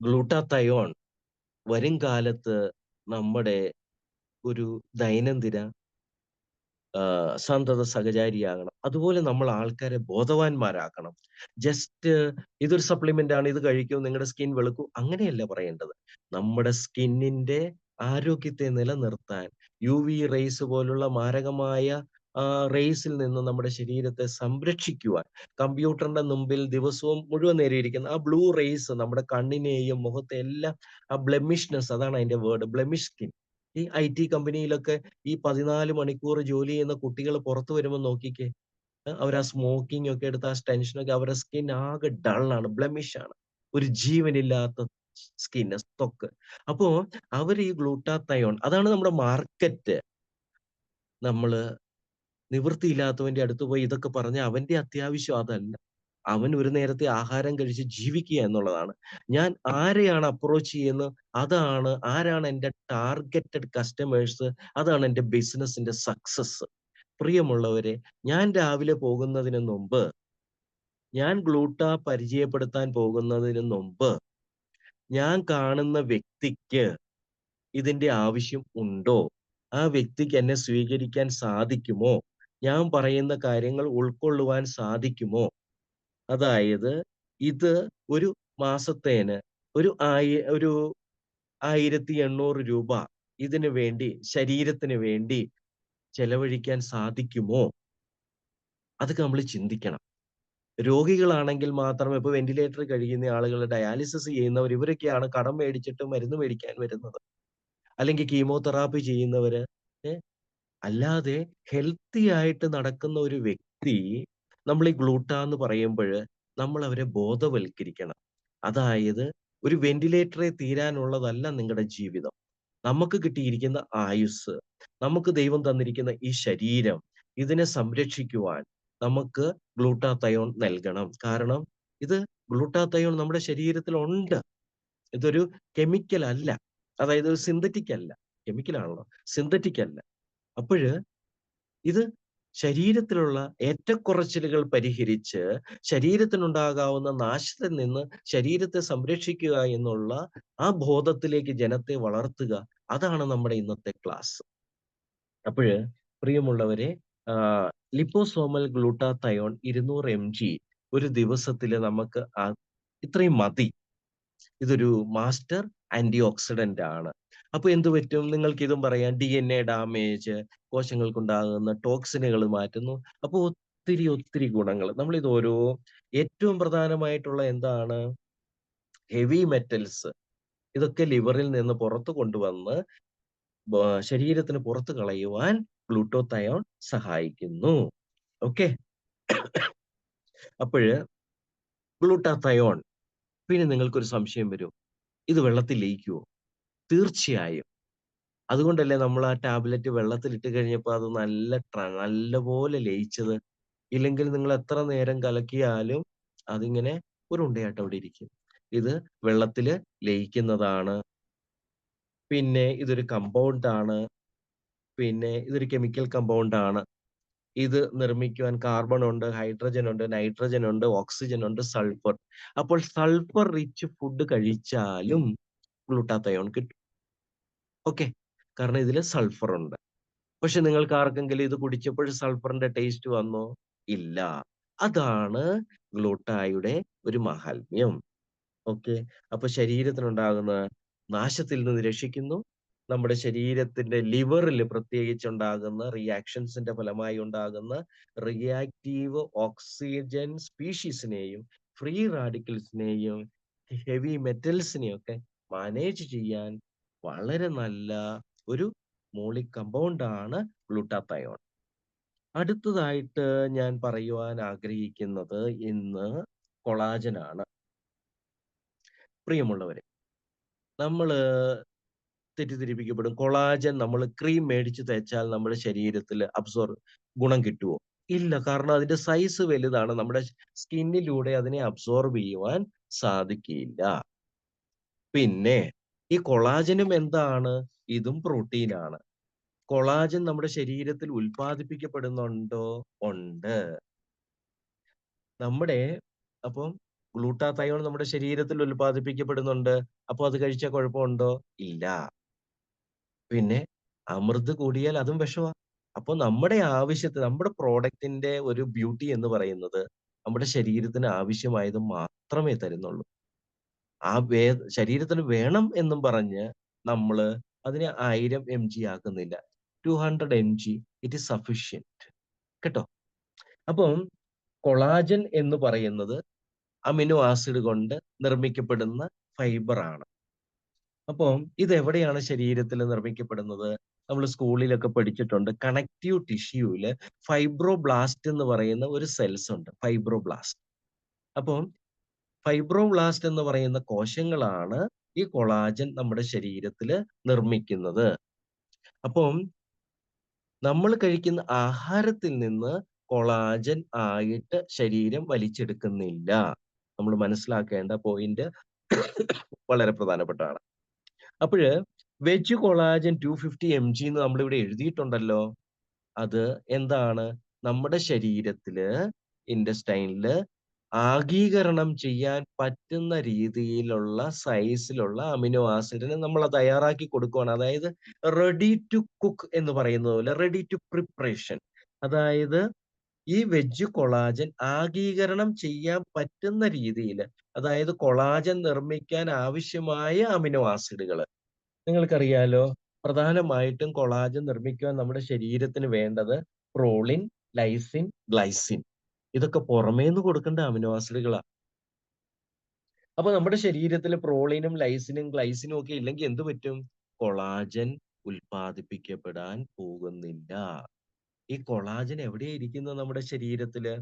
ഗ്ലൂട്ടാത്തയോൺ വരും കാലത്ത് നമ്മുടെ ഒരു ദൈനംദിന സന്തത സഹചാരിയാകണം. അതുപോലെ നമ്മൾ ആൾക്കാരെ ബോധവാന്മാരാക്കണം. ജസ്റ്റ് ഇതൊരു സപ്ലിമെന്റ് ആണ്, ഇത് കഴിക്കൂ, നിങ്ങളുടെ സ്കിൻ വെളുക്കും, അങ്ങനെയല്ല പറയേണ്ടത്. നമ്മുടെ സ്കിന്നിന്റെ ആരോഗ്യത്തെ നിലനിർത്താൻ യുവി റേസ് പോലുള്ള മാരകമായ റേസിൽ നിന്ന് നമ്മുടെ ശരീരത്തെ സംരക്ഷിക്കുവാൻ കമ്പ്യൂട്ടറിന്റെ മുമ്പിൽ ദിവസവും മുഴുവൻ നേരം ഇരിക്കുന്ന ആ ബ്ലൂ റേസ് നമ്മുടെ കണ്ണിനെയും മുഖത്തെ എല്ലാം ആ ബ്ലെമിഷ്നെസ്, അതാണ് അതിന്റെ വേർഡ്, ബ്ലെമിഷ് സ്കിൻ. ഈ ഐ.ടി കമ്പനിയിലൊക്കെ ഈ 14 മണിക്കൂർ ജോലി ചെയ്യുന്ന കുട്ടികൾ പുറത്തു വരുമ്പോൾ നോക്കിക്കേ. അവർ ആ സ്മോക്കിംഗ് ഒക്കെ എടുത്ത് ആ ടെൻഷനൊക്കെ, അവരുടെ സ്കിൻ ആകെ ഡള്ളാണ്, ബ്ലെമിഷ് ആണ്. ഒരു ജീവനില്ലാത്ത സ്കിൻ, ത്വക്ക്. അപ്പോ അവർ ഈ ഗ്ലൂട്ടാത്തയോൺ, അതാണ് നമ്മുടെ മാർക്കറ്റ്. നമ്മള് നിവൃത്തിയില്ലാത്തവന്റെ അടുത്ത് പോയി ഇതൊക്കെ പറഞ്ഞ അവന്റെ അത്യാവശ്യം അതല്ല. അവൻ ഒരു നേരത്തെ ആഹാരം കഴിച്ച് ജീവിക്കുക എന്നുള്ളതാണ്. ഞാൻ ആരെയാണ് അപ്രോച്ച് ചെയ്യുന്നത്, അതാണ്, ആരാണ് എന്റെ ടാർഗറ്റഡ് കസ്റ്റമേഴ്സ്, അതാണ് എന്റെ ബിസിനസിന്റെ സക്സസ്. പ്രിയമുള്ളവരെ, ഞാൻ രാവിലെ പോകുന്നതിന് മുമ്പ്, ഞാൻ പരിചയപ്പെടുത്താൻ പോകുന്നതിന് മുമ്പ്, ഞാൻ കാണുന്ന വ്യക്തിക്ക് ഇതിന്റെ ആവശ്യം ഉണ്ടോ? ആ വ്യക്തിക്ക് എന്നെ സ്വീകരിക്കാൻ സാധിക്കുമോ? ഞാൻ പറയുന്ന കാര്യങ്ങൾ ഉൾക്കൊള്ളുവാൻ സാധിക്കുമോ? അതായത് ഇത് ഒരു മാസത്തേന് ഒരു 1,800 ഇതിനു വേണ്ടി, ശരീരത്തിന് വേണ്ടി ചെലവഴിക്കാൻ സാധിക്കുമോ? അതൊക്കെ നമ്മൾ ചിന്തിക്കണം. രോഗികളാണെങ്കിൽ മാത്രം, ഇപ്പൊ വെന്റിലേറ്റർ കഴിയുന്ന ആളുകൾ, ഡയാലിസിസ് ചെയ്യുന്നവർ, ഇവരൊക്കെയാണ് കടം മേടിച്ചിട്ട് മരുന്ന് മേടിക്കാൻ വരുന്നത്. അല്ലെങ്കിൽ കീമോതെറാപ്പി ചെയ്യുന്നവര്. ഏ അല്ലാതെ ഹെൽത്തി ആയിട്ട് നടക്കുന്ന ഒരു വ്യക്തി, നമ്മൾ ഈ ഗ്ലൂട്ടാന്ന് പറയുമ്പഴ് നമ്മൾ അവരെ ബോധവൽക്കരിക്കണം. അതായത് ഒരു വെന്റിലേറ്ററെ തീരാനുള്ളതല്ല നിങ്ങളുടെ ജീവിതം. നമുക്ക് കിട്ടിയിരിക്കുന്ന ആയുസ്സ്, നമുക്ക് ദൈവം തന്നിരിക്കുന്ന ഈ ശരീരം, ഇതിനെ സംരക്ഷിക്കുവാൻ നമുക്ക് ഗ്ലൂട്ടാത്തയോൺ നൽകണം. കാരണം ഇത് ഗ്ലൂട്ടാത്തയോൺ നമ്മുടെ ശരീരത്തിൽ ഉണ്ട്. ഇതൊരു കെമിക്കൽ അല്ല. അതായത് ഒരു സിന്തറ്റിക് അല്ല. കെമിക്കൽ ആണല്ലോ, സിന്തറ്റിക് അല്ല. അപ്പഴ് ഇത് ശരീരത്തിലുള്ള ഏറ്റക്കുറച്ചിലുകൾ പരിഹരിച്ച് ശരീരത്തിനുണ്ടാകാവുന്ന നാശത്തിൽ നിന്ന് ശരീരത്തെ സംരക്ഷിക്കുക എന്നുള്ള ആ ബോധത്തിലേക്ക് ജനത്തെ വളർത്തുക. അതാണ് നമ്മുടെ ഇന്നത്തെ ക്ലാസ്. അപ്പഴ് പ്രിയമുള്ളവരെ, ലിപ്പോസോമൽ ഗ്ലൂട്ടാത്തയോൺ 200 mg ഒരു ദിവസത്തില് നമുക്ക് ഇത്രയും മതി. ഇതൊരു മാസ്റ്റർ ആന്റി ഓക്സിഡന്റ് ആണ്. അപ്പൊ എന്ത് പറ്റും? നിങ്ങൾക്ക് ഇതും പറയാം, DNA ഡാമേജ്, കോശങ്ങൾക്കുണ്ടാകുന്ന ടോക്സിനുകൾ മാറ്റുന്നു. അപ്പൊ ഒത്തിരി ഒത്തിരി ഗുണങ്ങൾ. നമ്മളിത് ഏറ്റവും പ്രധാനമായിട്ടുള്ള എന്താണ്? Heavy metals. ഇതൊക്കെ ലിവറിൽ നിന്ന് പുറത്തു കൊണ്ടുവന്ന് ശരീരത്തിന് പുറത്ത് കളയുവാൻ ഗ്ലൂട്ടോത്തയോൺ സഹായിക്കുന്നു. ഓക്കെ. അപ്പോഴ് ഗ്ലൂട്ടാത്തയോൺ, പിന്നെ നിങ്ങൾക്കൊരു സംശയം വരും, ഇത് വെള്ളത്തിൽ ലയിക്കുവോ? തീർച്ചയായും. അതുകൊണ്ടല്ലേ നമ്മൾ ആ ടാബ്ലറ്റ് വെള്ളത്തിലിട്ട് കഴിഞ്ഞപ്പോൾ അത് നല്ലപോലെ ലയിച്ചത്. ഇല്ലെങ്കിൽ നിങ്ങൾ എത്ര നേരം കലക്കിയാലും അതിങ്ങനെ ഒരു ഉണ്ടയായിട്ട് അവിടെ ഇരിക്കും. ഇത് വെള്ളത്തില് ലയിക്കുന്നതാണ്. പിന്നെ ഇതൊരു കമ്പൗണ്ട് ആണ്. പിന്നെ ഇതൊരു കെമിക്കൽ കമ്പൗണ്ട് ആണ്. ഇത് നിർമ്മിക്കുവാൻ കാർബൺ ഉണ്ട്, ഹൈഡ്രജൻ ഉണ്ട്, നൈട്രജൻ ഉണ്ട്, ഓക്സിജൻ ഉണ്ട്, സൾഫർ. അപ്പോൾ സൾഫർ റിച്ച് ഫുഡ് കഴിച്ചാലും ഗ്ലൂട്ടാത്തയോൺ കിട്ടും. ഓക്കെ. കാരണം ഇതില് സൾഫർ ഉണ്ട്. പക്ഷെ നിങ്ങൾക്ക് ആർക്കെങ്കിലും ഇത് കുടിച്ചപ്പോൾ സൾഫറിന്റെ ടേസ്റ്റ് വന്നോ? ഇല്ല. അതാണ് ഗ്ലൂട്ടായുടെ ഒരു മഹാത്മ്യം. ഓക്കെ. അപ്പൊ ശരീരത്തിനുണ്ടാകുന്ന നാശത്തിൽ നിന്ന് രക്ഷിക്കുന്നു. നമ്മുടെ ശരീരത്തിന്റെ ലിവറിൽ പ്രത്യേകിച്ചുണ്ടാകുന്ന റിയാക്ഷൻസിന്റെ ഫലമായി ഉണ്ടാകുന്ന റിയാക്റ്റീവ് ഓക്സിജൻ സ്പീഷീസിനെയും ഫ്രീ റാഡിക്കൽസിനെയും ഹെവി മെറ്റൽസിനെയും ഒക്കെ മാനേജ് ചെയ്യാൻ വളരെ നല്ല ഒരു മോളിക് കമ്പൗണ്ട് ആണ് ഗ്ലൂട്ടാത്തയോൺ. അടുത്തതായിട്ട് ഞാൻ പറയുവാൻ ആഗ്രഹിക്കുന്നത് ഇന്ന് കൊളാജൻ ആണ്. പ്രിയമുള്ളവരെ, നമ്മള് തെറ്റിദ്ധരിപ്പിക്കപ്പെടും. കൊളാജൻ നമ്മൾ ക്രീം മേടിച്ച് തേച്ചാൽ നമ്മുടെ ശരീരത്തിൽ ഗുണം കിട്ടുമോ? ഇല്ല. കാരണം അതിന്റെ സൈസ് വലുതാണ്. നമ്മുടെ സ്കിന്നിലൂടെ അതിനെ അബ്സോർബ് ചെയ്യുവാൻ സാധിക്കില്ല. പിന്നെ ഈ കൊളാജനും എന്താണ്? ഇതും പ്രോട്ടീനാണ്. കൊളാജൻ നമ്മുടെ ശരീരത്തിൽ ഉൽപ്പാദിപ്പിക്കപ്പെടുന്നുണ്ടോ? ഉണ്ട്. നമ്മുടെ അപ്പം ഗ്ലൂട്ടാത്തയോൺ നമ്മുടെ ശരീരത്തിൽ ഉൽപ്പാദിപ്പിക്കപ്പെടുന്നുണ്ട്. അപ്പൊ അത് കഴിച്ചാൽ കുഴപ്പമുണ്ടോ? ഇല്ല. പിന്നെ അമൃത് കൂടിയാൽ അതും വിഷമാ. അപ്പൊ നമ്മുടെ ആവശ്യത്തിന് നമ്മുടെ പ്രോഡക്റ്റിന്റെ ഒരു ബ്യൂട്ടി എന്ന് പറയുന്നത് നമ്മുടെ ശരീരത്തിന് ആവശ്യമായത് മാത്രമേ തരുന്നുള്ളൂ. ആ ശരീരത്തിന് വേണം എന്നും പറഞ്ഞ് നമ്മള് അതിനെ 1000 mg ആക്കുന്നില്ല. 200 mg it is sufficient കേട്ടോ. അപ്പം കൊളാജൻ എന്ന് പറയുന്നത് അമിനോ ആസിഡ് കൊണ്ട് നിർമ്മിക്കപ്പെടുന്ന ഫൈബർ ആണ്. അപ്പം ഇതെവിടെയാണ് ശരീരത്തിൽ നിർമ്മിക്കപ്പെടുന്നത്? നമ്മൾ സ്കൂളിലൊക്കെ പഠിച്ചിട്ടുണ്ട്. കണക്റ്റീവ് ടിഷ്യൂവില് ഫൈബ്രോബ്ലാസ്റ്റ് എന്ന് പറയുന്ന ഒരു സെൽസ് ഉണ്ട്. ഫൈബ്രോബ്ലാസ്റ്റ്. അപ്പം ഫൈബ്രോബ്ലാസ്റ്റ് എന്ന് പറയുന്ന കോശങ്ങളാണ് ഈ കൊളാജൻ നമ്മുടെ ശരീരത്തില് നിർമ്മിക്കുന്നത്. അപ്പം നമ്മൾ കഴിക്കുന്ന ആഹാരത്തിൽ നിന്ന് കൊളാജൻ ആയിട്ട് ശരീരം വലിച്ചെടുക്കുന്നില്ല. നമ്മൾ മനസ്സിലാക്കേണ്ട പോയിന്റ് വളരെ പ്രധാനപ്പെട്ടതാണ്. അപ്പോഴ് വെജ് കൊളാജൻ 250 mg എന്ന് നമ്മളിവിടെ എഴുതിയിട്ടുണ്ടല്ലോ. അത് എന്താണ്? നമ്മുടെ ശരീരത്തില് ഇൻഡസ്റ്റൈനില് ആഗീകരണം ചെയ്യാൻ പറ്റുന്ന രീതിയിലുള്ള സൈസിലുള്ള അമിനോ ആസിഡിനെ നമ്മൾ തയ്യാറാക്കി കൊടുക്കുകയാണ്. അതായത് റെഡി ടു കുക്ക് എന്ന് പറയുന്നത് പോലെ റെഡി ടു പ്രിപ്പറേഷൻ. അതായത് ഈ വെജ് കൊളാജൻ ആഗീകരണം ചെയ്യാൻ പറ്റുന്ന രീതിയിൽ, അതായത് കൊളാജൻ നിർമ്മിക്കാൻ ആവശ്യമായ അമിനോ ആസിഡുകൾ നിങ്ങൾക്കറിയാലോ. പ്രധാനമായിട്ടും കൊളാജൻ നിർമ്മിക്കുവാൻ നമ്മുടെ ശരീരത്തിന് വേണ്ടത് പ്രോളിൻ, ലൈസിൻ, ഗ്ലൈസിൻ. ഇതൊക്കെ പുറമേന്ന് കൊടുക്കേണ്ട അമിനോ ആസിഡുകളാ. അപ്പൊ നമ്മുടെ ശരീരത്തിൽ പ്രോളിനും ലൈസിനും ഗ്ലൈസിനും ഒക്കെ ഇല്ലെങ്കിൽ എന്ത് പറ്റും? കൊളാജൻ ഉൽപ്പാദിപ്പിക്കപ്പെടാൻ പോകുന്നില്ല. ഈ കൊളാജൻ എവിടെയാ ഇരിക്കുന്നത് നമ്മുടെ ശരീരത്തില്?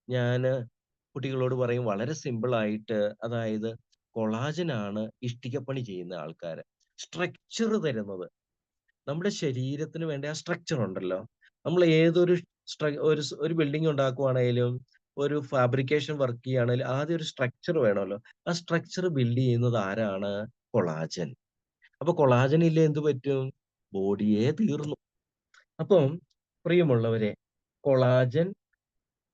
ഞാന് കുട്ടികളോട് പറയും വളരെ സിമ്പിൾ ആയിട്ട്. അതായത് കൊളാജനാണ് ഇഷ്ടികപ്പണി ചെയ്യുന്ന ആൾക്കാര് സ്ട്രക്ചർ തരുന്നത്. നമ്മുടെ ശരീരത്തിന് വേണ്ട ആ സ്ട്രക്ചർ ഉണ്ടല്ലോ. നമ്മൾ ഏതൊരു ഒരു ബിൽഡിംഗ് ഉണ്ടാക്കുവാണേലും ഒരു ഫാബ്രിക്കേഷൻ വർക്ക് ചെയ്യുകയാണെങ്കിലും ആദ്യം ഒരു സ്ട്രക്ചർ വേണമല്ലോ. ആ സ്ട്രക്ചർ ബിൽഡ് ചെയ്യുന്നത് ആരാണ്? കൊളാജൻ. അപ്പൊ കൊളാജൻ ഇല്ലേ എന്ത് പറ്റും? ബോഡിയെ തീർന്നു. അപ്പം പ്രിയമുള്ളവരെ, കൊളാജൻ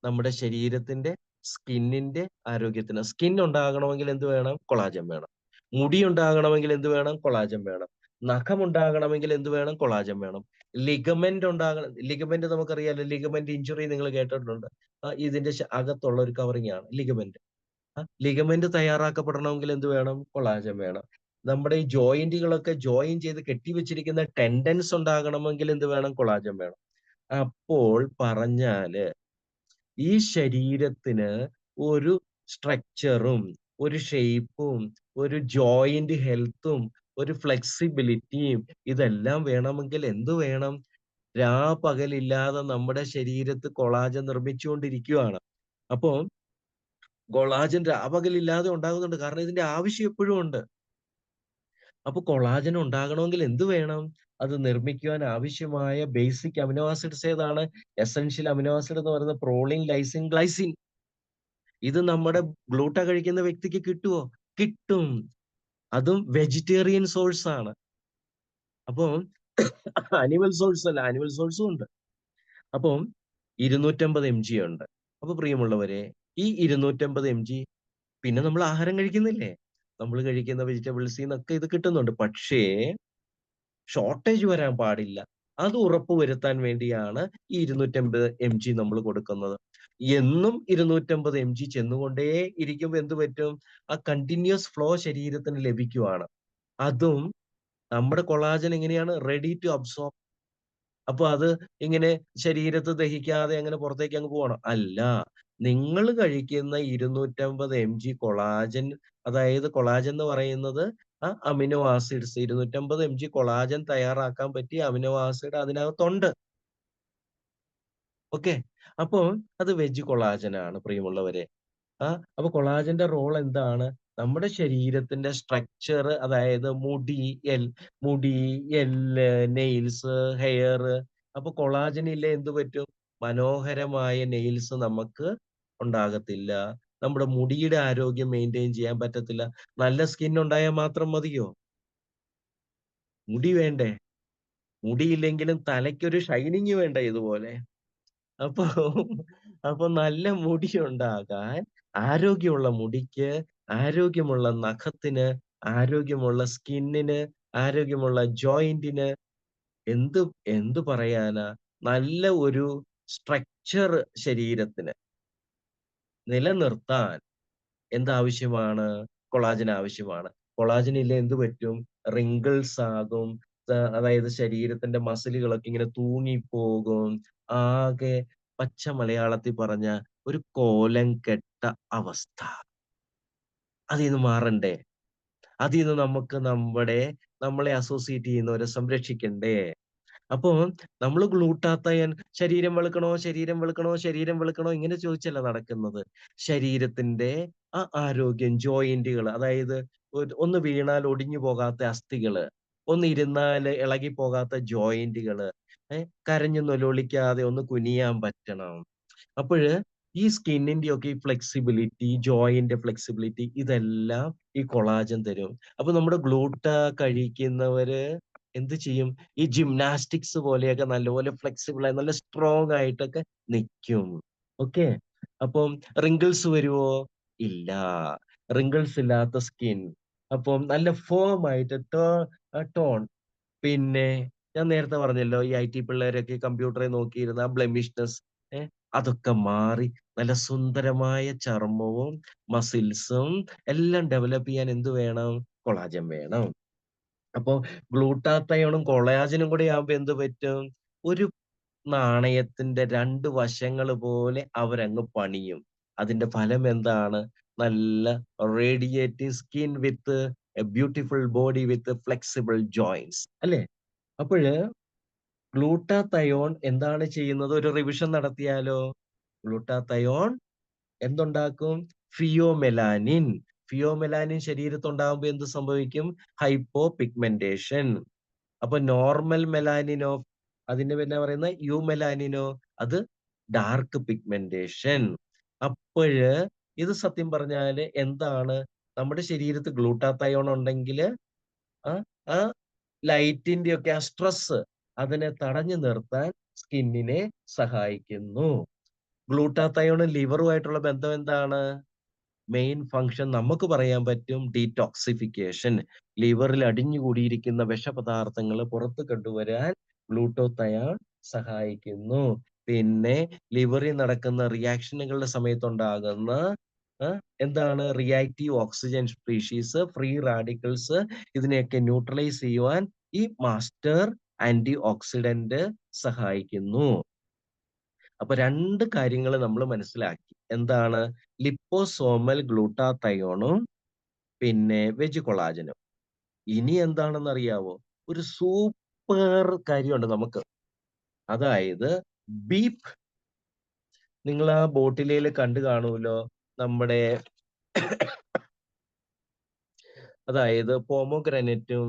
നമ്മുടെ ശരീരത്തിന്റെ സ്കിന്നിന്റെ ആരോഗ്യത്തിന്, സ്കിൻ ഉണ്ടാകണമെങ്കിൽ എന്ത് വേണം? കൊളാജൻ വേണം. മുടി ഉണ്ടാകണമെങ്കിൽ എന്ത് വേണം? കൊളാജൻ വേണം. നഖം ഉണ്ടാകണമെങ്കിൽ എന്ത് വേണം? കൊളാജൻ വേണം. ലിഗമെന്റ് ഉണ്ടാകണം. ലിഗമെന്റ് നമുക്കറിയാലോ. ലിഗമെന്റ് ഇഞ്ചുറി നിങ്ങൾ കേട്ടിട്ടുണ്ട്. ഇതിന്റെ അകത്തുള്ള ഒരു കവറിങ് ആണ് ലിഗമെന്റ്. ലിഗമെന്റ് തയ്യാറാക്കപ്പെടണമെങ്കിൽ എന്ത് വേണം? കൊളാജൻ വേണം. നമ്മുടെ ഈ ജോയിന്റുകളൊക്കെ ജോയിൻ ചെയ്ത് കെട്ടിവെച്ചിരിക്കുന്ന ടെൻഡൻസ് ഉണ്ടാകണമെങ്കിൽ എന്ത് വേണം? കൊളാജൻ വേണം. അപ്പോൾ പറഞ്ഞാല് ഈ ശരീരത്തിന് ഒരു സ്ട്രക്ചറും ഒരു ഷേപ്പും ഒരു ജോയിന്റ് ഹെൽത്തും ഒരു ഫ്ലെക്സിബിലിറ്റിയും ഇതെല്ലാം വേണമെങ്കിൽ എന്ത് വേണം? രാപകലില്ലാതെ നമ്മുടെ ശരീരത്ത് കൊളാജൻ നിർമ്മിച്ചുകൊണ്ടിരിക്കുകയാണ്. അപ്പോ കൊളാജൻ രാപകലില്ലാതെ ഉണ്ടാകുന്നുണ്ട്. കാരണം ഇതിന്റെ ആവശ്യം എപ്പോഴും ഉണ്ട്. അപ്പൊ കൊളാജൻ ഉണ്ടാകണമെങ്കിൽ എന്ത് വേണം? അത് നിർമ്മിക്കുവാൻ ആവശ്യമായ ബേസിക് അമിനോ ആസിഡ്സ് ഏതാണ്? എസൻഷ്യൽ അമിനോ ആസിഡ് എന്ന് പറയുന്നത് പ്രോളിൻ, ലൈസിൻ, ഗ്ലൈസിൻ. ഇത് നമ്മുടെ ഗ്ലൂട്ട കഴിക്കുന്ന വ്യക്തിക്ക് കിട്ടുവോ? കിട്ടും. അതും വെജിറ്റേറിയൻ സോഴ്സ് ആണ്. അപ്പം അനിമൽ സോഴ്സ് അല്ല, അനിമൽ സോഴ്സും ഉണ്ട്. അപ്പം 250 mg ഉണ്ട്. അപ്പൊ പ്രിയമുള്ളവരെ, ഈ 250 mg പിന്നെ നമ്മൾ ആഹാരം കഴിക്കുന്നില്ലേ? നമ്മൾ കഴിക്കുന്ന വെജിറ്റബിൾസിൽ നിന്നൊക്കെ ഇത് കിട്ടുന്നുണ്ട്. പക്ഷേ ഷോർട്ടേജ് വരാൻ പാടില്ല. അത് ഉറപ്പുവരുത്താൻ വേണ്ടിയാണ് ഈ 250 mg നമ്മൾ കൊടുക്കുന്നത്. എന്നും 250 mg ചെന്നുകൊണ്ടേ ഇരിക്കുമ്പോൾ എന്ത് പറ്റും? ആ കണ്ടിന്യൂസ് ഫ്ലോ ശരീരത്തിന് ലഭിക്കുവാണ്. അതും നമ്മുടെ കൊളാജൻ എങ്ങനെയാണ്? Ready to absorb. അപ്പൊ അത് ഇങ്ങനെ ശരീരത്ത് ദഹിക്കാതെ അങ്ങനെ പുറത്തേക്ക് അങ്ങ് പോകണം? അല്ല. നിങ്ങൾ കഴിക്കുന്ന 250 mg കൊളാജൻ, അതായത് കൊളാജൻ എന്ന് പറയുന്നത് അമിനോ ആസിഡ്സ്, 250 mg കൊളാജൻ തയ്യാറാക്കാൻ പറ്റിയ അമിനോ ആസിഡ് അതിനകത്തുണ്ട്. ഓക്കെ. അപ്പോ അത് വെജ് കൊളാജൻ ആണ് പ്രിയമുള്ളവരെ. അപ്പൊ കൊളാജന്റെ റോൾ എന്താണ്? നമ്മുടെ ശരീരത്തിന്റെ സ്ട്രക്ചർ, അതായത് മുടി, എല്ല്, നെയിൽസ്, ഹെയർ. അപ്പൊ കൊളാജൻ ഇല്ലേ എന്ത് പറ്റും? മനോഹരമായ നെയിൽസ് നമുക്ക് ഉണ്ടാകത്തില്ല. നമ്മുടെ മുടിയുടെ ആരോഗ്യം മെയിൻറ്റെയിൻ ചെയ്യാൻ പറ്റത്തില്ല. നല്ല സ്കിൻ ഉണ്ടായാൽ മാത്രം മതിയോ? മുടി വേണ്ടേ? മുടിയില്ലെങ്കിലും തലയ്ക്കൊരു ഷൈനിങ് വേണ്ടേ ഇതുപോലെ? അപ്പൊ അപ്പൊ നല്ല മുടി ഉണ്ടാകാൻ, ആരോഗ്യമുള്ള മുടിക്ക്, ആരോഗ്യമുള്ള നഖത്തിന്, ആരോഗ്യമുള്ള സ്കിന്നിന്, ആരോഗ്യമുള്ള ജോയിന്റിന് എന്ത് എന്ത് പറയാനാ? നല്ല ഒരു സ്ട്രക്ചർ ശരീരത്തിന് നിലനിർത്താൻ എന്താവശ്യമാണ്? കൊളാജൻ ആവശ്യമാണ്. കൊളാജൻ ഇല്ലേ എന്ത് പറ്റും? റിങ്കിൾസ് ആകും. അതായത് ശരീരത്തിന്റെ മസിലുകളൊക്കെ ഇങ്ങനെ തൂങ്ങിപ്പോകും. ആകെ പച്ച മലയാളത്തിൽ പറഞ്ഞ ഒരു കോലം കെട്ട അവസ്ഥ. അതീന്ന് മാറണ്ടേ? അതീന്ന് നമുക്ക് നമ്മളെ അസോസിയേറ്റ് ചെയ്യുന്നവരെ സംരക്ഷിക്കണ്ടേ? അപ്പൊ നമ്മള് ഗ്ലൂട്ടാത്തയോൺ ശരീരം വെളുക്കണോ, ശരീരം വെളുക്കണോ, ശരീരം വെളുക്കണോ ഇങ്ങനെ ചോദിച്ചല്ല നടക്കുന്നത്. ശരീരത്തിന്റെ ആരോഗ്യം, ജോയിന്റുകള് അതായത് ഒന്ന് വീണാൽ ഒടിഞ്ഞു പോകാത്ത അസ്ഥികള്, ഒന്ന് ഇരുന്നാല് ഇളകി പോകാത്ത ജോയിന്റുകള്, കരഞ്ഞു നിലവിളിക്കാതെ ഒന്ന് കുനിയാൻ പറ്റണം. അപ്പഴ് ഈ സ്കിന്നിന്റെയൊക്കെ ഈ ഫ്ലെക്സിബിലിറ്റി, ജോയിന്റ് ഫ്ലെക്സിബിലിറ്റി ഇതെല്ലാം ഈ കൊളാജൻ തരും. അപ്പൊ നമ്മുടെ കഴിക്കുന്നവര് എന്ത് ചെയ്യും? ഈ ജിംനാസ്റ്റിക്സ് പോലെയൊക്കെ നല്ലപോലെ ഫ്ലെക്സിബിൾ ആയി നല്ല സ്ട്രോങ് ആയിട്ടൊക്കെ നിക്കും. ഓക്കെ. അപ്പം റിങ്കിൾസ് വരുവോ? ഇല്ല. റിങ്കിൾസ് ഇല്ലാത്ത സ്കിൻ. അപ്പം നല്ല ഫേം ആയിട്ട് ടോൺ. പിന്നെ ഞാൻ നേരത്തെ പറഞ്ഞല്ലോ ഈ ഐടി പിള്ളേരൊക്കെ കമ്പ്യൂട്ടറിൽ നോക്കിയിരുന്ന ആ ബ്ലെമിഷ്നെസ് അതൊക്കെ മാറി നല്ല സുന്ദരമായ ചർമ്മവും മസിൽസും എല്ലാം ഡെവലപ്പ് ചെയ്യാൻ എന്ത് വേണം? കൊളാജൻ വേണം. അപ്പൊ ഗ്ലൂട്ടാത്തയോണും കൊളാജനും കൂടെ ആവുമ്പോ എന്ത് പറ്റും? ഒരു നാണയത്തിന്റെ 2 വശങ്ങള് പോലെ അവരങ്ങ് പണിയും. അതിന്റെ ഫലം എന്താണ്? നല്ല radiating skin with a beautiful body with flexible joints അല്ലേ? അപ്പഴ് ഗ്ലൂട്ടാത്തയോൺ എന്താണ് ചെയ്യുന്നത്? ഒരു റിവിഷൻ നടത്തിയാലോ? ഗ്ലൂട്ടാത്തയോൺ എന്തുണ്ടാക്കും? ഫിയോമെലാനിൻ. ഫിയോമെലാനിൻ ശരീരത്തുണ്ടാകുമ്പോ എന്ത് സംഭവിക്കും? Hypo pigmentation. അപ്പൊ നോർമൽ മെലാനിനോ അതിന്റെ പിന്നെ പറയുന്ന യൂമെലാനിനോ അത് ഡാർക്ക് പിഗ്മെന്റേഷൻ. അപ്പോഴ് ഇത് സത്യം പറഞ്ഞാല് എന്താണ് നമ്മുടെ ശരീരത്ത് ഗ്ലൂട്ടാത്തയോൺ ഉണ്ടെങ്കില് ആ ആ ലൈറ്റിന്റെ ഒക്കെ ആ സ്ട്രെസ് അതിനെ തടഞ്ഞു നിർത്താൻ സ്കിന്നിനെ സഹായിക്കുന്നു. ഗ്ലൂട്ടാത്തയോണും ലിവറുമായിട്ടുള്ള ബന്ധം എന്താണ്? മെയിൻ ഫംഗ്ഷൻ നമുക്ക് പറയാൻ പറ്റും ഡീടോക്സിഫിക്കേഷൻ. ലിവറിൽ അടിഞ്ഞുകൂടിയിരിക്കുന്ന വിഷപദാർത്ഥങ്ങൾ പുറത്ത് കൊണ്ടുവരാൻ ഗ്ലൂട്ടോത്തയോൺ സഹായിക്കുന്നു. പിന്നെ ലിവറിൽ നടക്കുന്ന റിയാക്ഷനുകളുടെ സമയത്തുണ്ടാകുന്ന എന്താണ് reactive oxygen species, free radicals ഇതിനെയൊക്കെ ന്യൂട്രലൈസ് ചെയ്യുവാൻ ഈ മാസ്റ്റർ ആന്റി ഓക്സിഡന്റ് സഹായിക്കുന്നു. അപ്പൊ 2 കാര്യങ്ങൾ നമ്മൾ മനസ്സിലാക്കി. എന്താണ്? ലിപ്പോസോമൽ ഗ്ലൂട്ടാത്തയോണും പിന്നെ വെജ് കൊളാജനും. ഇനി എന്താണെന്ന് അറിയാവോ? ഒരു സൂപ്പർ കാര്യമുണ്ട് നമുക്ക്. അതായത് ബീഫ്. നിങ്ങൾ ആ ബോട്ടിലേല് കണ്ടു കാണുമല്ലോ. നമ്മുടെ അതായത് പോമോഗ്രാനൈറ്റും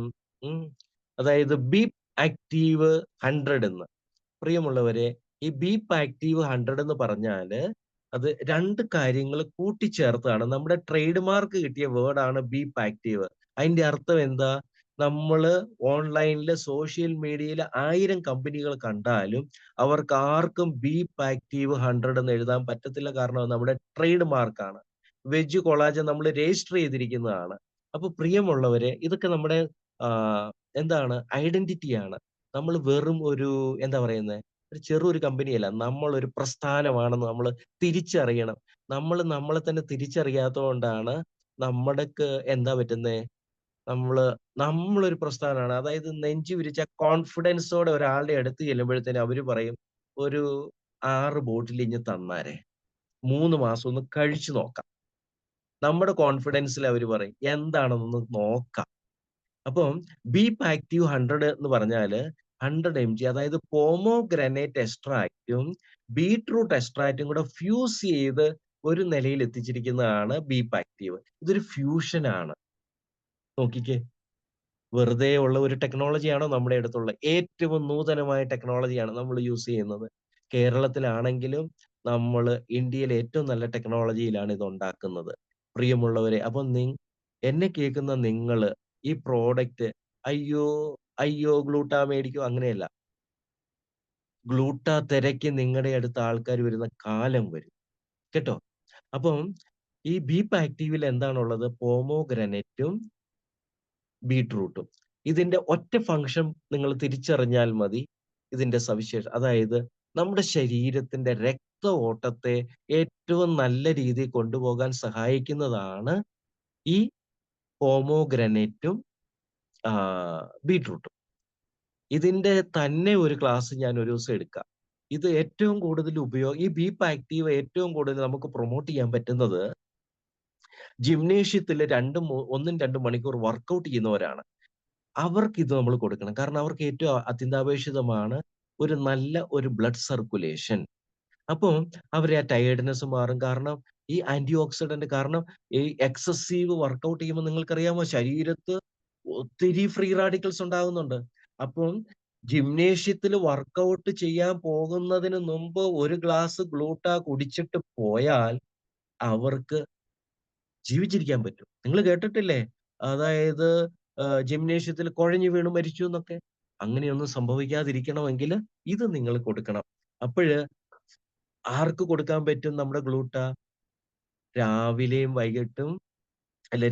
അതായത് ബീപ്പ് ആക്റ്റീവ് 100 എന്ന്. പ്രിയമുള്ളവരെ, ഈ ബീപ്പ് ആക്റ്റീവ് 100 എന്ന് പറഞ്ഞാല് അത് 2 കാര്യങ്ങൾ കൂട്ടിച്ചേർത്താണ്. നമ്മുടെ ട്രേഡ് മാർക്ക് കിട്ടിയ വേർഡാണ് ബീപ്പ് ആക്റ്റീവ്. അതിന്റെ അർത്ഥം എന്താ? നമ്മള് ഓൺലൈനില് സോഷ്യൽ മീഡിയയിൽ 1000 കമ്പനികൾ കണ്ടാലും അവർക്ക് ആർക്കും ബീപ്പ് ആക്റ്റീവ് 100 എന്ന് എഴുതാൻ പറ്റത്തില്ല. കാരണം അത് നമ്മുടെ ട്രേഡ് മാർക്കാണ്. വെജ് കൊളാജൻ നമ്മൾ രജിസ്റ്റർ ചെയ്തിരിക്കുന്നതാണ്. അപ്പൊ പ്രിയമുള്ളവരെ, ഇതൊക്കെ നമ്മുടെ എന്താണ് ഐഡന്റിറ്റിയാണ്. നമ്മൾ വെറും ഒരു എന്താ പറയുന്നത് ഒരു ചെറിയൊരു കമ്പനിയല്ല. നമ്മളൊരു പ്രസ്ഥാനമാണെന്ന് നമ്മൾ തിരിച്ചറിയണം. നമ്മളെ തന്നെ തിരിച്ചറിയാത്തത് കൊണ്ടാണ് നമ്മടക്ക് എന്താ പറ്റുന്നേ? നമ്മളൊരു പ്രസ്ഥാനമാണ്. അതായത് നെഞ്ചു വിരിച്ച കോൺഫിഡൻസോടെ ഒരാളുടെ അടുത്ത് ചെല്ലുമ്പോഴത്തേനും അവര് പറയും, "ഒരു 6 ബോട്ടിൽ ഇങ്ങ് തന്നാരെ. 3 മാസം ഒന്ന് കഴിച്ചു നോക്കാം." നമ്മുടെ കോൺഫിഡൻസിൽ അവര് പറയും, "എന്താണെന്നൊന്ന് നോക്കാം." അപ്പം ബീപ്പ് ആക്റ്റീവ് 100 എന്ന് പറഞ്ഞാല് 100 mg അതായത് പോമോഗ്രാനൈറ്റ് എക്സ്ട്രാക്റ്റും ബീട്രൂട്ട് എക്സ്ട്രാക്റ്റും കൂടെ ഫ്യൂസ് ചെയ്ത് ഒരു നിലയിൽ എത്തിച്ചിരിക്കുന്നതാണ് ബീപ്പ് ആക്റ്റീവ്. ഇതൊരു ഫ്യൂഷൻ ആണ്. നോക്കിക്കേ. വെറുതെ ഉള്ള ഒരു ടെക്നോളജിയാണോ നമ്മുടെ അടുത്തുള്ള ഏറ്റവും നൂതനമായ ടെക്നോളജിയാണ് നമ്മൾ യൂസ് ചെയ്യുന്നത്. കേരളത്തിലാണെങ്കിലും നമ്മള് ഇന്ത്യയിലെ ഏറ്റവും നല്ല ടെക്നോളജിയിലാണ് ഇത് ഉണ്ടാക്കുന്നത്. പ്രിയമുള്ളവരെ, അപ്പൊ എന്നെ കേൾക്കുന്ന നിങ്ങള് ഈ പ്രോഡക്റ്റ് അയ്യോ, അയ്യോ ഗ്ലൂട്ടാ മേടിക്കൂ അങ്ങനെയല്ല. ഗ്ലൂട്ടാ തിരക്കി നിങ്ങളുടെ അടുത്ത് ആൾക്കാർ വരുന്ന കാലം വരും. കേട്ടോ? അപ്പം ഈ ബീപ്പ് ആക്റ്റീവിൽ എന്താണുള്ളത്? പോമോഗ്രാനൈറ്റും ബീട്രൂട്ടും. ഇതിന്റെ ഒറ്റ ഫംഗ്ഷൻ നിങ്ങൾ തിരിച്ചറിഞ്ഞാൽ മതി. ഇതിന്റെ അതായത് നമ്മുടെ ശരീരത്തിന്റെ രക്ത ഓട്ടത്തെ ഏറ്റവും നല്ല രീതിയിൽ കൊണ്ടുപോകാൻ സഹായിക്കുന്നതാണ് ഈ പോമോഗ്രനേറ്റും ബീട്രൂട്ടും. ഇതിന്റെ തന്നെ ഒരു ക്ലാസ് ഞാൻ ഒരു ദിവസം എടുക്കാം. ഇത് ഏറ്റവും കൂടുതൽ ഈ ബീപ്പ് ആക്റ്റീവ് ഏറ്റവും കൂടുതൽ നമുക്ക് പ്രൊമോട്ട് ചെയ്യാൻ പറ്റുന്നത് ജിംനേഷ്യത്തിൽ 1ഉം 2 മണിക്കൂർ വർക്കൗട്ട് ചെയ്യുന്നവരാണ്. അവർക്ക് ഇത് നമ്മൾ കൊടുക്കണം. കാരണം അവർക്ക് ഏറ്റവും അത്യന്താപേക്ഷിതമാണ് ഒരു നല്ല ഒരു ബ്ലഡ് സർക്കുലേഷൻ. അപ്പം അവരെ ആ ടയേർഡ്നെസ് മാറും. കാരണം ഈ ആന്റി ഓക്സിഡന്റ് കാരണം ഈ എക്സസീവ് വർക്കൗട്ട് ചെയ്യുമ്പോൾ നിങ്ങൾക്കറിയാമോ ശരീരത്ത് ഒത്തിരി ഫ്രീ റാഡിക്കൽസ് ഉണ്ടാകുന്നുണ്ട്. അപ്പം ജിംനേഷ്യത്തിൽ വർക്കൗട്ട് ചെയ്യാൻ പോകുന്നതിന് മുമ്പ് ഒരു ഗ്ലാസ് ഗ്ലൂട്ട കുടിച്ചിട്ട് പോയാൽ അവർക്ക് ജീവിച്ചിരിക്കാൻ പറ്റും. നിങ്ങൾ കേട്ടിട്ടില്ലേ? അതായത് ജിംനേഷ്യത്തിൽ കുഴഞ്ഞു വീണ് മരിച്ചു എന്നൊക്കെ. അങ്ങനെയൊന്നും സംഭവിക്കാതിരിക്കണമെങ്കിൽ ഇത് നിങ്ങൾ കൊടുക്കണം. അപ്പഴ് ആർക്ക് കൊടുക്കാൻ പറ്റും നമ്മുടെ ഗ്ലൂട്ട? രാവിലെയും വൈകിട്ടും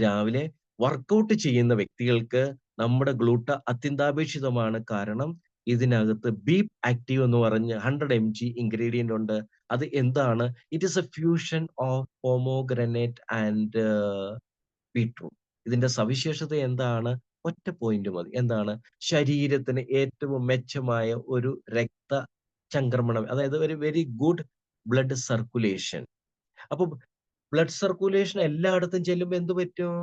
രാവിലെ വർക്കൗട്ട് ചെയ്യുന്ന വ്യക്തികൾക്ക് നമ്മുടെ ഗ്ലൂട്ട അത്യന്താപേക്ഷിതമാണ്. കാരണം ഇതിനകത്ത് ബീപ്പ് ആക്റ്റീവ് എന്ന് പറഞ്ഞ് 100 mg ഇൻഗ്രീഡിയന്റ് ഉണ്ട്. അത് എന്താണ്? It is a fusion of pomegranate and beetroot. ഇതിന്റെ സവിശേഷത എന്താണ്? ഒറ്റ പോയിന്റ് മതി. എന്താണ്? ശരീരത്തിന് ഏറ്റവും മെച്ചമായ ഒരു ചംക്രമണം, അതായത് ഒരു വെരി ഗുഡ് ബ്ലഡ് സർക്കുലേഷൻ. അപ്പൊ ബ്ലഡ് സർക്കുലേഷൻ എല്ലായിടത്തും ചെല്ലുമ്പോ എന്ത് പറ്റും?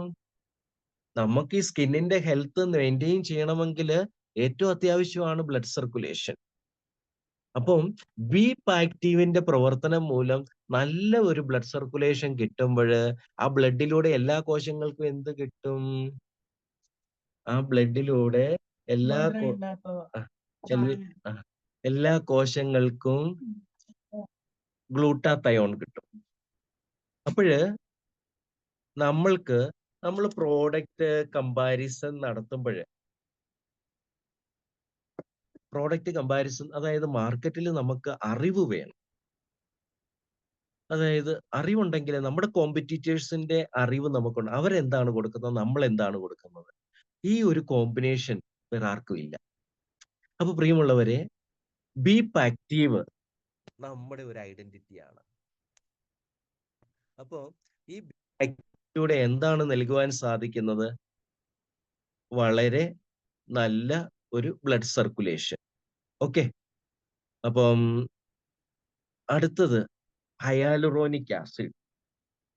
നമുക്ക് ഈ സ്കിന്നിന്റെ ഹെൽത്ത് മെയിൻറ്റെയിൻ ചെയ്യണമെങ്കിൽ ഏറ്റവും അത്യാവശ്യമാണ് ബ്ലഡ് സർക്കുലേഷൻ. അപ്പം ബീപ്പ് ആക്റ്റീവിന്റെ പ്രവർത്തനം മൂലം നല്ല ഒരു ബ്ലഡ് സർക്കുലേഷൻ കിട്ടുമ്പോഴ് ആ ബ്ലഡിലൂടെ എല്ലാ കോശങ്ങൾക്കും എന്ത് കിട്ടും? ആ ബ്ലഡിലൂടെ എല്ലാ എല്ലാ കോശങ്ങൾക്കും ഗ്ലൂട്ടാത്തയോൺ കിട്ടും. അപ്പോഴ് നമ്മൾ പ്രോഡക്റ്റ് കമ്പാരിസൺ നടത്തുമ്പോഴ് അതായത് മാർക്കറ്റിൽ നമുക്ക് അറിവ് വേണം. അതായത് അറിവുണ്ടെങ്കിൽ നമ്മുടെ കോമ്പറ്റീറ്റേഴ്സിന്റെ അറിവ് നമുക്കുണ്ട്. അവരെന്താണ് കൊടുക്കുന്നത്, നമ്മൾ എന്താണ് കൊടുക്കുന്നത്. ഈ ഒരു കോമ്പിനേഷൻ വേറെ ആർക്കും ഇല്ല. അപ്പൊ പ്രിയമുള്ളവരെ, ബീപ്പ് ആക്റ്റീവ് നമ്മുടെ ഒരു ഐഡന്റിറ്റിയാണ്. അപ്പോ ഈ ആക്റ്റീവിലൂടെ എന്താണ് നൽകുവാൻ സാധിക്കുന്നത്? വളരെ നല്ല ഒരു ബ്ലഡ് സർക്കുലേഷൻ. ഓക്കെ. അപ്പം അടുത്തത് ഹയാലുറോണിക് ആസിഡ്.